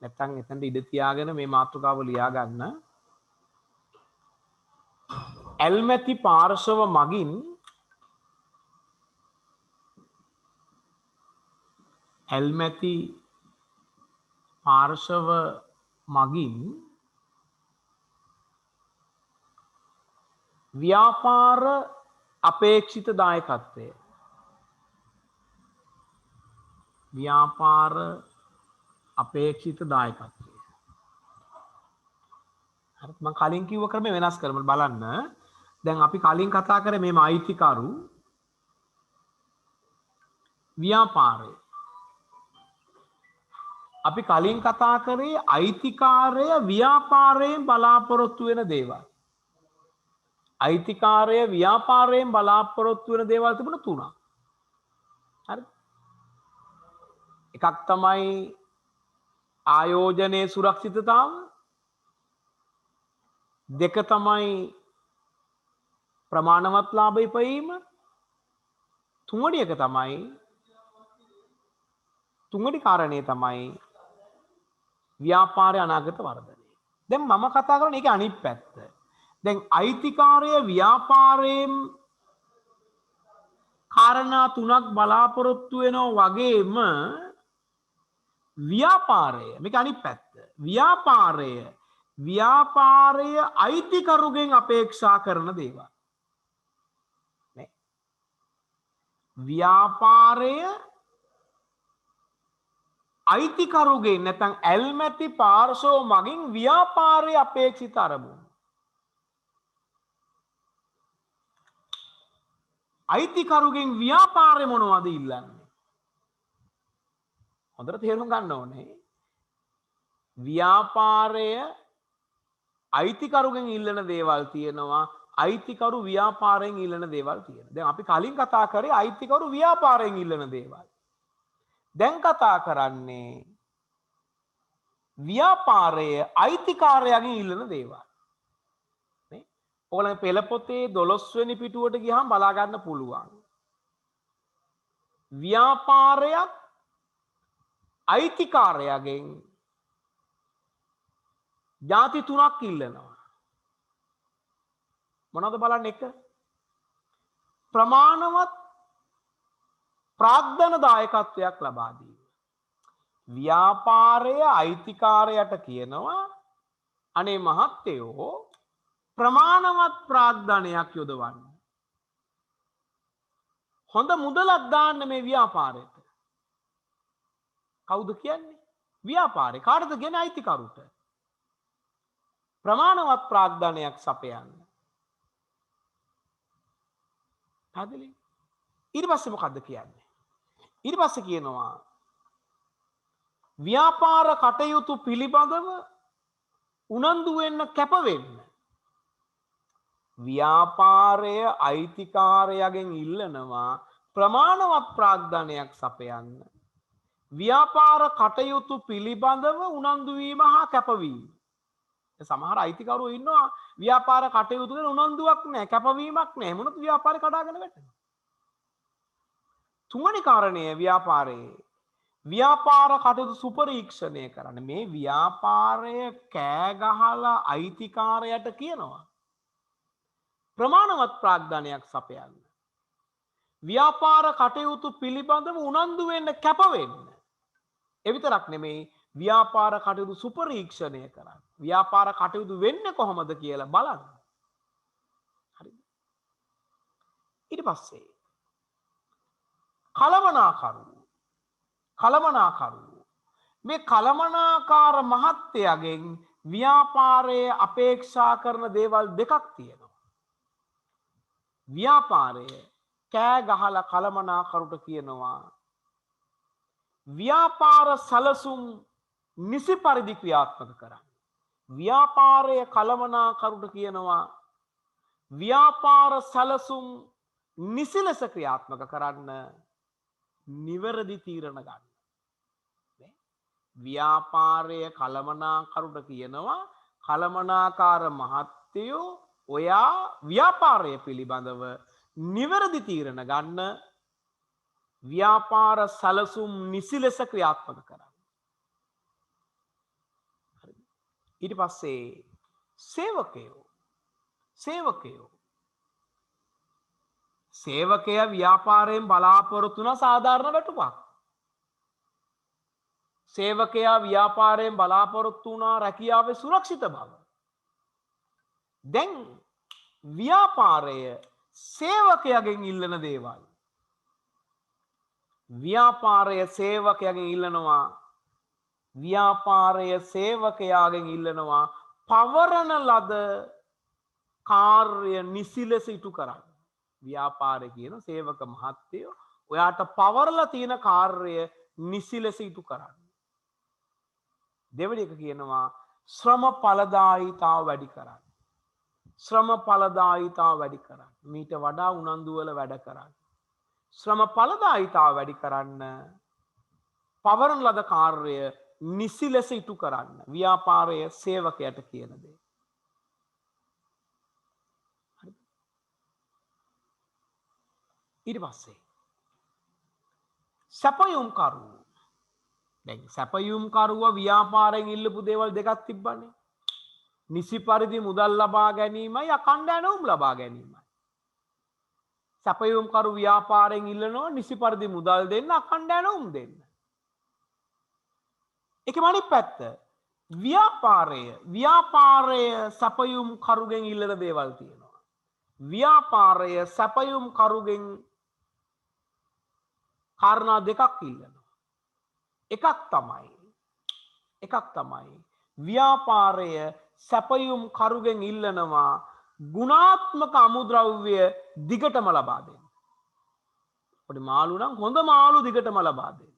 නැත්තම් එතනට ඉඳ තියාගෙන මේ මාතෘකාව ලියා ගන්න. ඇල්මැති පාර්ශව මගින් ඇල්මැති පාර්ශව මගින් ව්‍යාපාර අපේක්ෂිත දායකත්වය. ව්‍යාපාර අපේක්ෂිත දායකත්වය. හරි මම කලින් කිව්ව ක්‍රමය වෙනස් කරමු බලන්න. දැන් අපි කලින් කතා කරේ මේ අයිතිකරු ව්‍යාපාරය. අපි කලින් කතා කරේ අයිතිකාරය ව්‍යාපාරයෙන් බලාපොරොත්තු වෙන දේවල්. අයිතිකාරය ව්‍යාපාරයෙන් බලාපොරොත්තු වෙන දේවල් තිබුණ තුනක්. හරි. එකක් තමයි ආයෝජනයේ සුරක්ෂිතතාව. දෙක තමයි ප්‍රමාණවත් ලාභ ඉපයීම. තුන්වෙනි එක තමයි තුන්වෙනි කාරණේ තමයි ව්‍යාපාරය අනාගත වර්ධනය. දැන් මම කතා කරන්නේ ඒකේ අනිත් පැත්ත. දැන් අයිතිකාරය ව්‍යාපාරයෙන් කාරණා තුනක් බලාපොරොත්තු වෙනවා වගේම ව්‍යාපාරය මේක අනිත් පැත්ත. ව්‍යාපාරය අයිතිකරුගෙන් අපේක්ෂා කරන දේවල්. නේ. ව්‍යාපාරය අයිතිකරුගෙන් නැත්නම් ඇල්මැති පාර්ශව මගින් ව්‍යාපාරයේ අපේක්ෂිත අරමුණු. අයිතිකරුගෙන් ව්‍යාපාරය මොනවද ඉල්ලන්නේ? හොඳට තේරුම් ගන්න ඕනේ. ව්‍යාපාරය අයිතිකරුගෙන් ඉල්ලන දේවල් තියෙනවා. අයිතිකරු ව්‍යාපාරයෙන් ඉල්ලන දේවල් තියෙනවා. දැන් අපි කලින් කතා කරේ අයිතිකරු ව්‍යාපාරයෙන් ඉල්ලන දේවල්. දැන් කතා කරන්නේ ව්‍යාපාරය අයිතිකාරයාගෙන් ඉල්ලන දේවල්. නේ? ඔයගොල්ලෝ පෙළ පොතේ 12 වෙනි පිටුවට ගියාම බලා ගන්න පුළුවන්. ව්‍යාපාරයක් අයිතිකාරයාගෙන් ಜಾති තුනක් ඉල්ලනවා. මොනවද බලන්න? එක ප්‍රමාණවත් ප්‍රාග්ධන දායකත්වයක් ලබා දීම. ව්‍යාපාරය අයිතිකාරයට කියනවා අනේ මහත්තයෝ ප්‍රමාණවත් ප්‍රාග්ධනයක් යොදවන්න. හොඳ මුදලක් දාන්න මේ ව්‍යාපාරයට. කවුද කියන්නේ? ව්‍යාපාරේ. කාටද කියන්නේ? අයිතිකරුට. ප්‍රමාණවත් ප්‍රාග්ධනයක් සපයන්න. පැහැදිලි? ඊට පස්සේ මොකද්ද කියන්නේ? ඊට පස්සේ කියනවා ව්‍යාපාර කටයුතු පිළිබඳව උනන්දු වෙන්න කැප වෙන්න. ව්‍යාපාරය අයිතිකාරයාගෙන් ඉල්ලනවා ප්‍රමාණවත් ප්‍රාග්ධනයක් සපයන්න. ව්‍යාපාර කටයුතු පිළිබඳව උනන්දු වීම හා කැපවීම. සමහර අයිතිකරුවෝ ඉන්නවා ව්‍යාපාර කටයුතු ගැන උනන්දුවක් නැහැ, කැපවීමක් නැහැ. මොනද ව්‍යාපාරේ කඩාගෙන වැටෙනවා. තුන්වෙනි කාරණය ව්‍යාපාරයේ ව්‍යාපාර කටයුතු සුපරීක්ෂණය කරන්න. මේ ව්‍යාපාරය කෑ ගහලා අයිතිකාරයට කියනවා ප්‍රමාණවත් ප්‍රාග්ධනයක් සපයන්න. ව්‍යාපාර කටයුතු පිළිබඳව උනන්දු වෙන්න කැප වෙන්න. ඒ විතරක් නෙමෙයි ව්‍යාපාර කටයුතු සුපරීක්ෂණය කරන්න. ව්‍යාපාර කටයුතු වෙන්නේ කොහොමද කියලා බලන්න. හරිද? ඊට පස්සේ කලමනාකරු මේ කලමනාකාර මහත්තයාගෙන් ව්‍යාපාරයේ අපේක්ෂා කරන දේවල් දෙකක් තියෙනවා. ව්‍යාපාරය කෑ ගහලා කලමනාකරුට කියනවා ව්‍යාපාර සැලසුම් නිසි පරිදි ක්‍රියාත්මක කරන්න. ව්‍යාපාරය කලමනාකරුට කියනවා ව්‍යාපාර සැලසුම් නිසි ලෙස ක්‍රියාත්මක කරන්න, නිවැරදි තීරණ ගන්න. ව්‍යාපාරය කලමනාකරුට කියනවා කලමනාකාර මහත්තයෝ ඔයා ව්‍යාපාරය පිළිබඳව නිවැරදි තීරණ ගන්න, ව්‍යාපාර සැලසුම් නිසි ලෙස ක්‍රියාත්මක කරන්න. ඊට පස්සේ සේවකයා ව්‍යාපාරයෙන් බලාපොරොත්තු වන සාධාරණ වැටුපක්. සේවකයා ව්‍යාපාරයෙන් බලාපොරොත්තු වුණා රැකියාවේ සුරක්ෂිත බව. දැන් ව්‍යාපාරය සේවකයාගෙන් ඉල්ලන දේවල්. ව්‍යාපාරය සේවකයාගෙන් ඉල්ලනවා පවරන ලද කාර්ය නිසි ලෙස ඉටු කරන්න. ව්‍යාපාරය කියන සේවක මහත්තයෝ ඔයාට පවරලා තියෙන කාර්ය නිසි ලෙස ඉටු කරන්න. දෙවෙනි එක කියනවා ශ්‍රම ඵලදායීතාව වැඩි කරන්න. මීට වඩා උනන්දු වල වැඩ කරන්න. ශ්‍රම ඵලදායීතාව වැඩි කරන්න, පවරන ලද කාර්ය නිසි ලෙස ඉටු කරන්න. ව්‍යාපාරය සේවකයට කියන දේ. ඊට පස්සේ සැපයුම්කරුවෝ. දැන් සැපයුම්කරුවා ව්‍යාපාරයෙන් ඉල්ලපු දේවල් දෙකක් තිබ්බනේ. නිසි පරිදි මුදල් ලබා ගැනීමයි අඛණ්ඩ ඇණවුම් ලබා ගැනීමයි. සැපයුම්කරු ව්‍යාපාරයෙන් ඉල්ලනවා නිසි පරිදි මුදල් දෙන්න, අඛණ්ඩ ඇණවුම් දෙන්න. ඒකම අනිත් පැත්ත ව්‍යාපාරය සැපයුම්කරුගෙන් ඉල්ලන දේවල් තියෙනවා. ව්‍යාපාරය සැපයුම්කරුගෙන් කාරණා දෙකක් ඉල්ලනවා. එකක් තමයි ව්‍යාපාරය සැපයුම්කරුගෙන් ඉල්ලනවා ගුණාත්මක අමුද්‍රව්‍ය දිගටම ලබා දෙන්න. පොඩි මාළු නම් හොඳ මාළු දිගටම ලබා දෙන්න.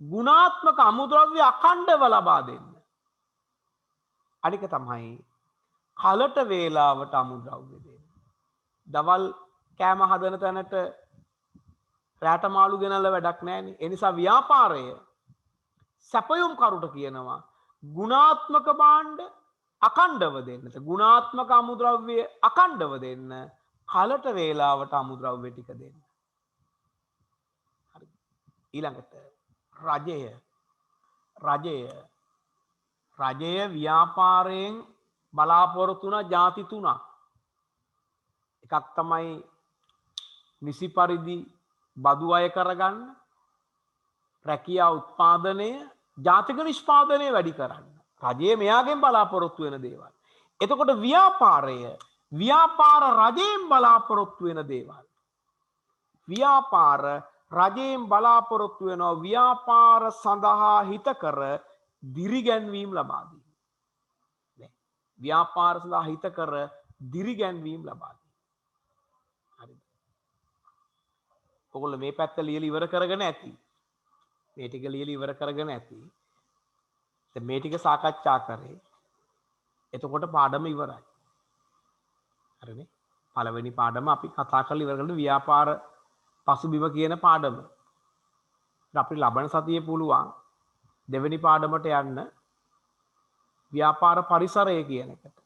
ගුණාත්මක අමුද්‍රව්‍ය අඛණ්ඩව ලබා දෙන්න. අනික තමයි කලට වේලාවට අමුද්‍රව්‍ය දෙන්න. දවල් කෑම හදන තැනට රැට මාළු ගෙනල්ලා වැඩක් නැහැනේ. ඒ නිසා ව්‍යාපාරය සැපයුම්කරුට කියනවා ගුණාත්මක භාණ්ඩ අඛණ්ඩව දෙන්න. ගුණාත්මක අමුද්‍රව්‍ය අඛණ්ඩව දෙන්න. කලට වේලාවට අමුද්‍රව්‍ය ටික දෙන්න. හරි. ඊළඟට රජය ව්‍යාපාරයෙන් බලාපොරොත්තු වුණ ಜಾති තුනක්. එකක් තමයි නිසි පරිදි බදු අය කරගන්න, රැකියා උත්පාදනය, ජාතික නිෂ්පාදනය වැඩි කරන්න. රජයේ මෙයාගෙන් බලාපොරොත්තු වෙන දේවල්. එතකොට ව්‍යාපාර රජයෙන් බලාපොරොත්තු වෙන දේවල්. ව්‍යාපාර රජයෙන් බලාපොරොත්තු වෙනවා ව්‍යාපාර සඳහා හිතකර දිරිගැන්වීම් ලබා දීම. ව්‍යාපාර සඳහා හිතකර දිරිගැන්වීම් ලබා දීම. හරිද? ඔයගොල්ලෝ මේ පැත්ත ලියලා ඉවර කරගෙන ඇති. මේ ටික ලියලා ඉවර කරගෙන ඇති. දැන් මේ ටික සාකච්ඡා කරේ. එතකොට පාඩම ඉවරයි. හරිනේ? පළවෙනි පාඩම අපි කතා කරලා ඉවර කරලා ව්‍යාපාර පසුබිම කියන පාඩම. අපි ලබන සතියේ පුළුවන් දෙවෙනි පාඩමට යන්න ව්‍යාපාර පරිසරය කියන එකට.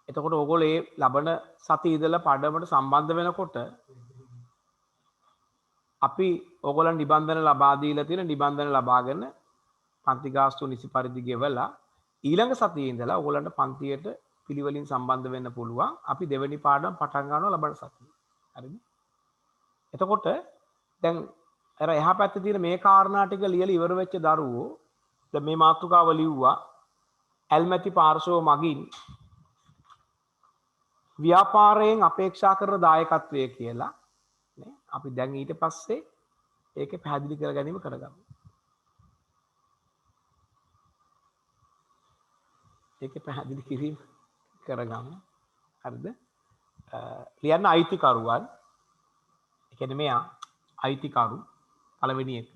එතකොට ඕගොල්ලෝ ඒ ලබන සතියේ ඉඳලා පාඩමට සම්බන්ධ වෙනකොට අපි ඕගොල්ලන් නිබන්ධන ලබා දීලා තියෙන නිබන්ධන ලබාගෙන පන්ති ගාස්තු නිසි පරිදි ගෙවලා ඊළඟ සතියේ ඉඳලා ඕගොල්ලන්ට පන්තියට පිළිවෙලින් සම්බන්ධ වෙන්න පුළුවන්. අපි දෙවෙනි පාඩම පටන් ගන්නවා ලබන සතියේ. හරිද? එතකොට දැන් අර එහා පැත්තේ තියෙන මේ කාරණා ටික ලියලා ඉවර වෙච්ච දරුවෝ දැන් මේ මාතෘකාව ලිව්වා ඇල්මැති පාර්ශව මගින් ව්‍යාපාරයෙන් අපේක්ෂා කරන දායකත්වය කියලා නේ. අපි දැන් ඊට පස්සේ ඒකේ පැහැදිලි කර ගැනීම කරගමු. ඒකේ පැහැදිලි කිරීම කරගමු. හරිද? ලියන්න අයිතිකරුවන්. ඒ කියන්නේ මෙයා අයිතිකරු පළවෙනි එක.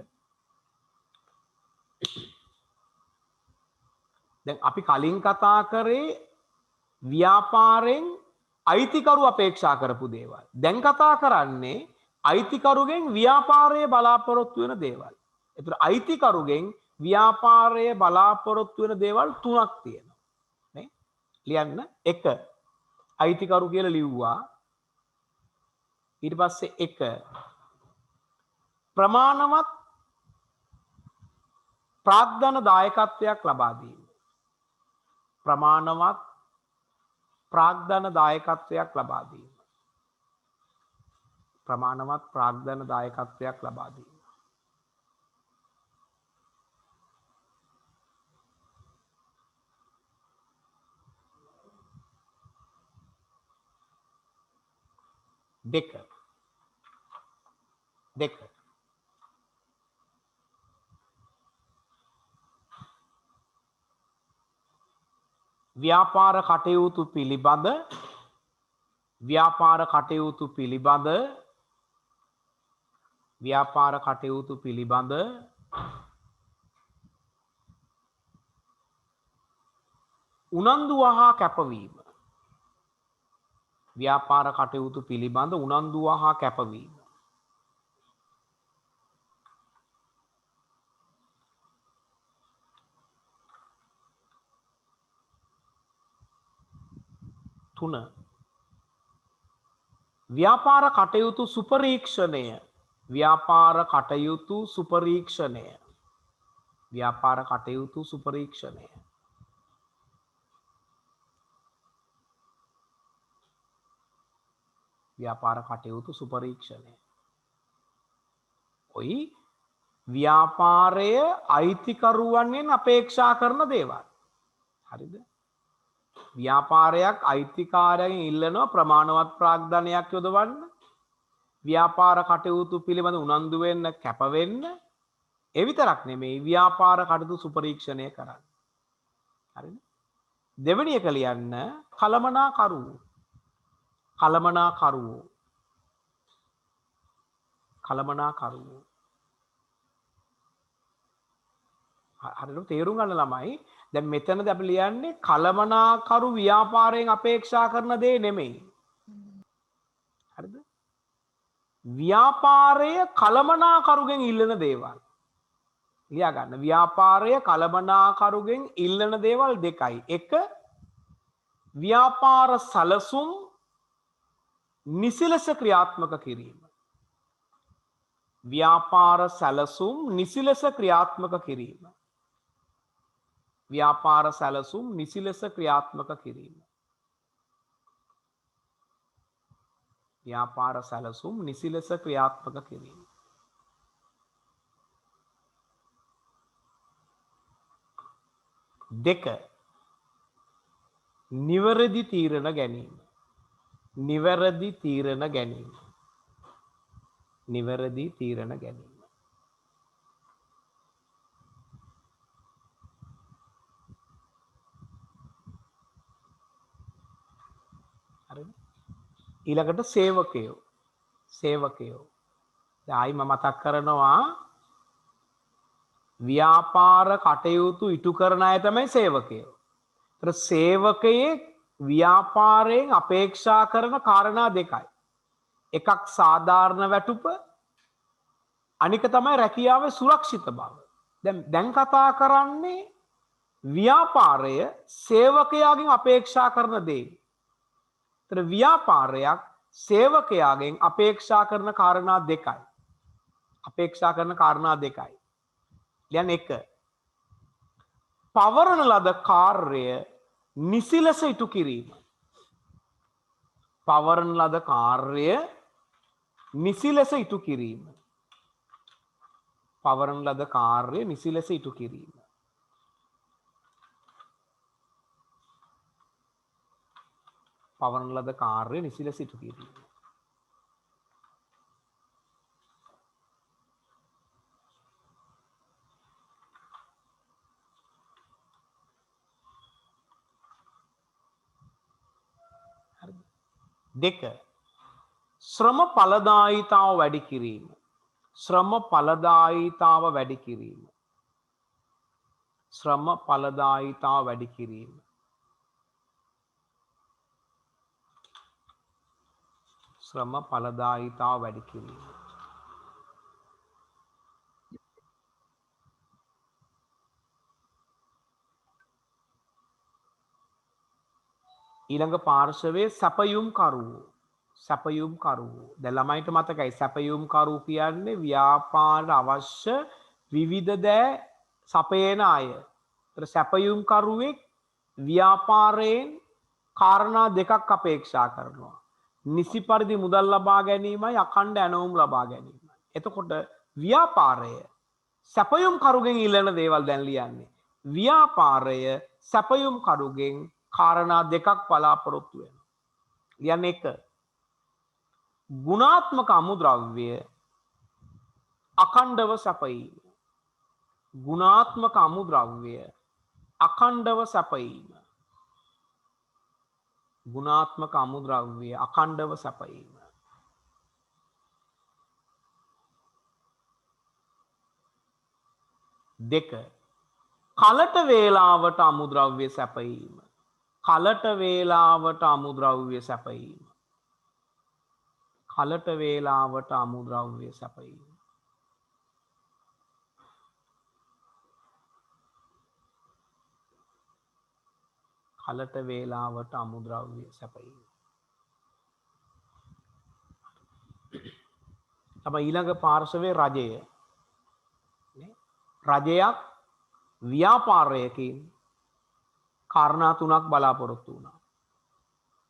දැන් අපි කලින් කතා කරේ ව්‍යාපාරයෙන් අයිතිකරු අපේක්ෂා කරපු දේවල්. දැන් කතා කරන්නේ අයිතිකරුගෙන් ව්‍යාපාරයේ බලාපොරොත්තු වෙන දේවල්. ඒතර අයිතිකරුගෙන් ව්‍යාපාරයේ බලාපොරොත්තු වෙන දේවල් තුනක් තියෙනවා. නේ? ලියන්න 1 අයිතිකරු කියලා ලිව්වා. ඊට පස්සේ 1 ප්‍රමාණවත් ප්‍රාග්ධන දායකත්වයක් ලබා දීම. ප්‍රමාණවත් ප්‍රාග්ධන දායකත්වයක් ලබා දීම. ප්‍රමාණවත් ප්‍රාග්ධන දායකත්වයක් ලබා දීම. දෙක ව්‍යාපාර කටයුතු පිළිබඳ උනන්දුව හා කැපවීම. ව්‍යාපාර කටයුතු පිළිබඳ උනන්දුව හා කැපවීම. තුන ව්‍යාපාර කටයුතු සුපරීක්ෂණය. ව්‍යාපාර කටයුතු සුපරීක්ෂණය. ව්‍යාපාර කටයුතු සුපරීක්ෂණය. ව්‍යාපාර කටයුතු සුපරීක්ෂණය. ඔයි ව්‍යාපාරය අයිතිකරුවන්ගෙන් අපේක්ෂා කරන දේවල්. හරිද? ව්‍යාපාරයක් අයිතිකාරයෙන් ඉල්ලනවා ප්‍රමාණවත් ප්‍රාග්ධනයක් යොදවන්න. ව්‍යාපාර කටයුතු පිළිබඳ උනන්දු වෙන්න කැප වෙන්න. ඒ විතරක් නෙමෙයි ව්‍යාපාර කටයුතු සුපරීක්ෂණය කරන්න. හරිද? දෙවෙනි එක ලියන්න කළමනාකරුවෝ. හරියට තේරුම් ගන්න ළමයි. දැන් මෙතනදී අපි ලියන්නේ කළමනාකරු ව්‍යාපාරයෙන් අපේක්ෂා කරන දේ නෙමෙයි. හරිද? ව්‍යාපාරය කළමනාකරුගෙන් ඉල්ලන දේවල්. ලියා ගන්න. ව්‍යාපාරය කළමනාකරුගෙන් ඉල්ලන දේවල් දෙකයි. 1 ව්‍යාපාර සැලසුම් නිසිලස ක්‍රියාත්මක කිරීම. ව්‍යාපාර සැලසුම් නිසිලස ක්‍රියාත්මක කිරීම. ව්‍යාපාර සැලසුම් නිසිලස ක්‍රියාත්මක කිරීම. ව්‍යාපාර සැලසුම් නිසිලස ක්‍රියාත්මක කිරීම. දෙක නිවැරදි තීරණ ගැනීම. නිවැරදි තීරණ ගැනීම. නිවැරදි තීරණ ගැනීම. හරිද? ඊළඟට සේවකයෝ. සේවකයෝ. ආයි මම මතක් කරනවා ව්‍යාපාර කටයුතු ඉටු කරන අය තමයි සේවකයෝ. ඒතර සේවකයේ ව්‍යාපාරයෙන් අපේක්ෂා කරන කාරණා දෙකයි. එකක් සාධාරණ වැටුප, අනික තමයි රැකියාවේ සුරක්ෂිත බව. දැන් කතා කරන්නේ ව්‍යාපාරය සේවකයාගෙන් අපේක්ෂා කරන දේ. ඒතර ව්‍යාපාරයක් සේවකයාගෙන් අපේක්ෂා කරන කාරණා දෙකයි. අපේක්ෂා කරන කාරණා දෙකයි. දැන් එක පවරන ලද කාර්ය නිසි ලෙස ඉටු කිරීම. පවරන ලද කාර්ය නිසි ලෙස ඉටු කිරීම. පවරන ලද කාර්ය නිසි ලෙස ඉටු කිරීම. පවරන ලද කාර්ය නිසි ලෙස ඉටු කිරීම. දෙක ශ්‍රම ඵලදායීතාව වැඩි කිරීම. ශ්‍රම ඵලදායීතාව වැඩි කිරීම. ශ්‍රම ඵලදායීතාව වැඩි කිරීම. ශ්‍රම ඵලදායීතාව වැඩි කිරීම. ඊළඟ පාර්ශවයේ සැපයුම්කරුවෝ. සැපයුම්කරුවෝ. දැන් ළමයින්ට මතකයි සැපයුම්කරුවෝ කියන්නේ ව්‍යාපාරයට අවශ්‍ය විවිධ දෑ සපයන අය. ඒතර සැපයුම්කරුවෙක් ව්‍යාපාරයෙන් කාරණා දෙකක් අපේක්ෂා කරනවා. නිසි පරිදි මුදල් ලබා ගැනීමයි අඛණ්ඩ ඇණවුම් ලබා ගැනීමයි. එතකොට ව්‍යාපාරය සැපයුම්කරුගෙන් ඉල්ලන දේවල් දැන් ලියන්නේ. ව්‍යාපාරය සැපයුම්කරුගෙන් කාරණා දෙකක් බලාපොරොත්තු වෙනවා. කියන්නේ එක ගුණාත්මක අමුද්‍රව්‍ය අඛණ්ඩව සැපයීම. ගුණාත්මක අමුද්‍රව්‍ය අඛණ්ඩව සැපයීම. ගුණාත්මක අමුද්‍රව්‍ය අඛණ්ඩව සැපයීම. දෙක කලට වේලාවට අමුද්‍රව්‍ය සැපයීම. කලට වේලාවට අමුද්‍රව්‍ය සැපයීම. කලට වේලාවට අමුද්‍රව්‍ය සැපයීම. කලට වේලාවට අමුද්‍රව්‍ය සැපයීම. අප ඊළඟ පාර්ශවයේ රජය. රජයක් ව්‍යාපාරයකින් කාරණා තුනක් බලාපොරොත්තු වුණා.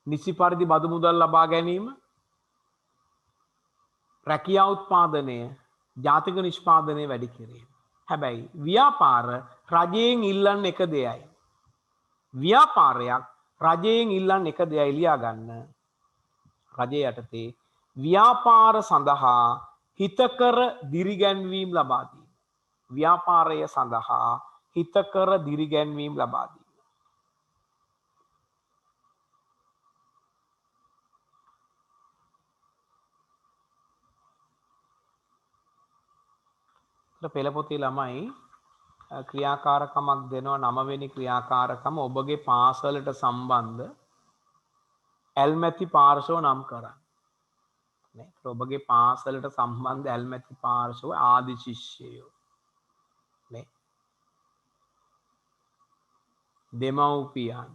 නිසි පරිදි බදු මුදල් ලබා ගැනීම, රැකියා උත්පාදනය, ජාතික නිෂ්පාදනය වැඩි කිරීම. හැබැයි ව්‍යාපාර රජයෙන් ඉල්ලන්න එක දෙයයි. ව්‍යාපාරයක් රජයෙන් ඉල්ලන්න එක දෙයයි ලියා ගන්න. රජය යටතේ ව්‍යාපාර සඳහා හිතකර දිරිගැන්වීම් ලබා දීම. ව්‍යාපාරය සඳහා හිතකර දිරිගැන්වීම් ලබා දීම. පෙළ පොතේ ළමයි ක්‍රියාකාරකමක් දෙනවා. 9 වෙනි ක්‍රියාකාරකම ඔබගේ පාසලට සම්බන්ධ ඇල්මැති පාර්ශව නම් කරන්න. නේ ඔබගේ පාසලට සම්බන්ධ ඇල්මැති පාර්ශව ආදි ශිෂ්‍යයෝ. නේ දෙමව්පියන්,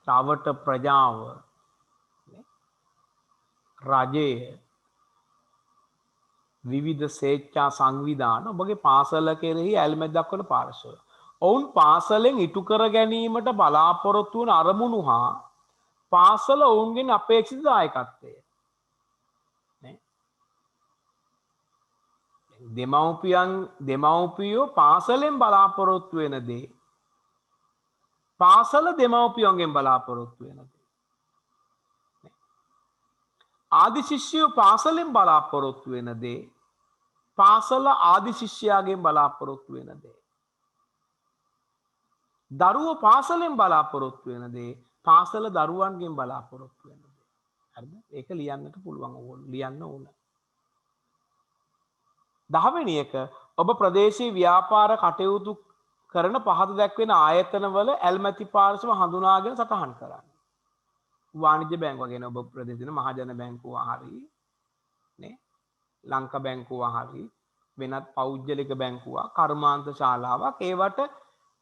රවට ප්‍රජාව, රජය, විවිධ ස්වේච්ඡා සංවිධාන ඔබගේ පාසල කෙරෙහි ඇල්මැත් දක්වන පාර්ශව. ඔවුන් පාසලෙන් ඉටු කර ගැනීමට බලාපොරොත්තු වන අරමුණු හා පාසල ඔවුන්ගෙන් අපේක්ෂිත දායකත්වය. දෙමව්පියෝ පාසලෙන් බලාපොරොත්තු වෙන දේ, පාසල දෙමව්පියන්ගෙන් බලාපොරොත්තු වෙන දේ. ආදි ශිෂ්‍යයෝ පාසලෙන් බලාපොරොත්තු වෙන දේ, පාසල ආදි ශිෂ්‍යයාගෙන් බලාපොරොත්තු වෙන දේ. දරුවෝ පාසලෙන් බලාපොරොත්තු වෙන දේ, පාසල දරුවන්ගෙන් බලාපොරොත්තු වෙන දේ. හරිද? ඒක ලියන්නට පුළුවන් ඕගොල්ලෝ ලියන්න ඕන. 10 වෙනි එක ඔබ ප්‍රදේශීය ව්‍යාපාර කටයුතු කරන පහත දැක්වෙන ආයතනවල ඇල්මැති පාර්ශ්ව හඳුනාගෙන සටහන් කරන්න. වාණිජ්‍ය බැංකුව ගැන ඔබ ප්‍රදේශන මහජන බැංකුව හරි නේ ලංකා බැංකුව හරි වෙනත් පෞද්ගලික බැංකුවක් කර්මාන්ත ශාලාවක් ඒවට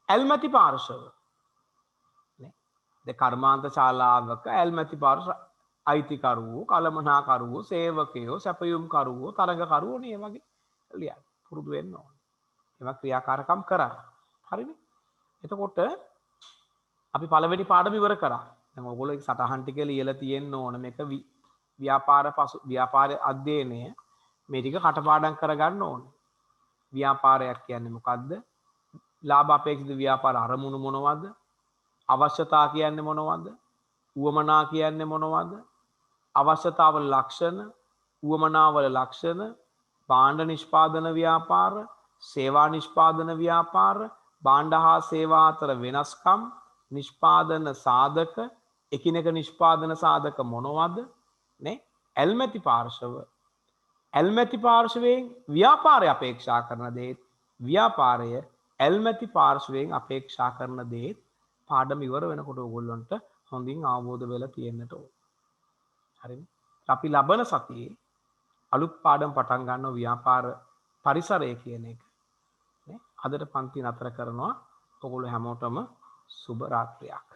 ඇල්මැති පාර්ශ්ව නේ ද කර්මාන්ත ශාලාවක ඇල්මැති පාර්ශ්ව අයිතිකරුවෝ කළමනාකරුවෝ සේවකයෝ සැපයුම්කරුවෝ තරගකරුවෝ නේ වගේ ලියන්න පුරුදු වෙන්න ඕනේ. ඒවා ක්‍රියාකාරකම් කරන්න. හරිනේ? එතකොට අපි පළවෙනි පාඩම ඉවර කරා. දැන් ඔයගොල්ලෝ ඒක සටහන් ටික ලියලා තියෙන්න ඕන මේක ව්‍යාපාර අධ්‍යයනය මේ ටික කටපාඩම් කරගන්න ඕනේ. ව්‍යාපාරයක් කියන්නේ මොකද්ද? ලාභ අපේක්ෂිත ව්‍යාපාර අරමුණු මොනවද? අවශ්‍යතා කියන්නේ මොනවද? උවමනා කියන්නේ මොනවද? අවශ්‍යතාවල ලක්ෂණ, උවමනාවල ලක්ෂණ, භාණ්ඩ නිෂ්පාදන ව්‍යාපාර, සේවා නිෂ්පාදන ව්‍යාපාර, භාණ්ඩ හා සේවා අතර වෙනස්කම්, නිෂ්පාදන සාධක, එකිනෙක නිෂ්පාදන සාධක මොනවද? නේ? ඇල්මැති පාර්ශව. ඇල්මැති පාර්ශවයෙන් ව්‍යාපාරය අපේක්ෂා කරන දේ, ව්‍යාපාරය ඇල්මැති පාර්ශවයෙන් අපේක්ෂා කරන දේ පාඩම ඉවර වෙනකොට ඕගොල්ලන්ට හොඳින් අවබෝධ වෙලා තියෙන්නට ඕන. හරිනේ? අපි ලබන සතියේ අලුත් පාඩම් පටන් ගන්නවා ව්‍යාපාර පරිසරය කියන එක. නේ? අදට පන්ති නතර කරනවා. ඔයගොල්ලෝ හැමෝටම සුබ රාත්‍රියක්.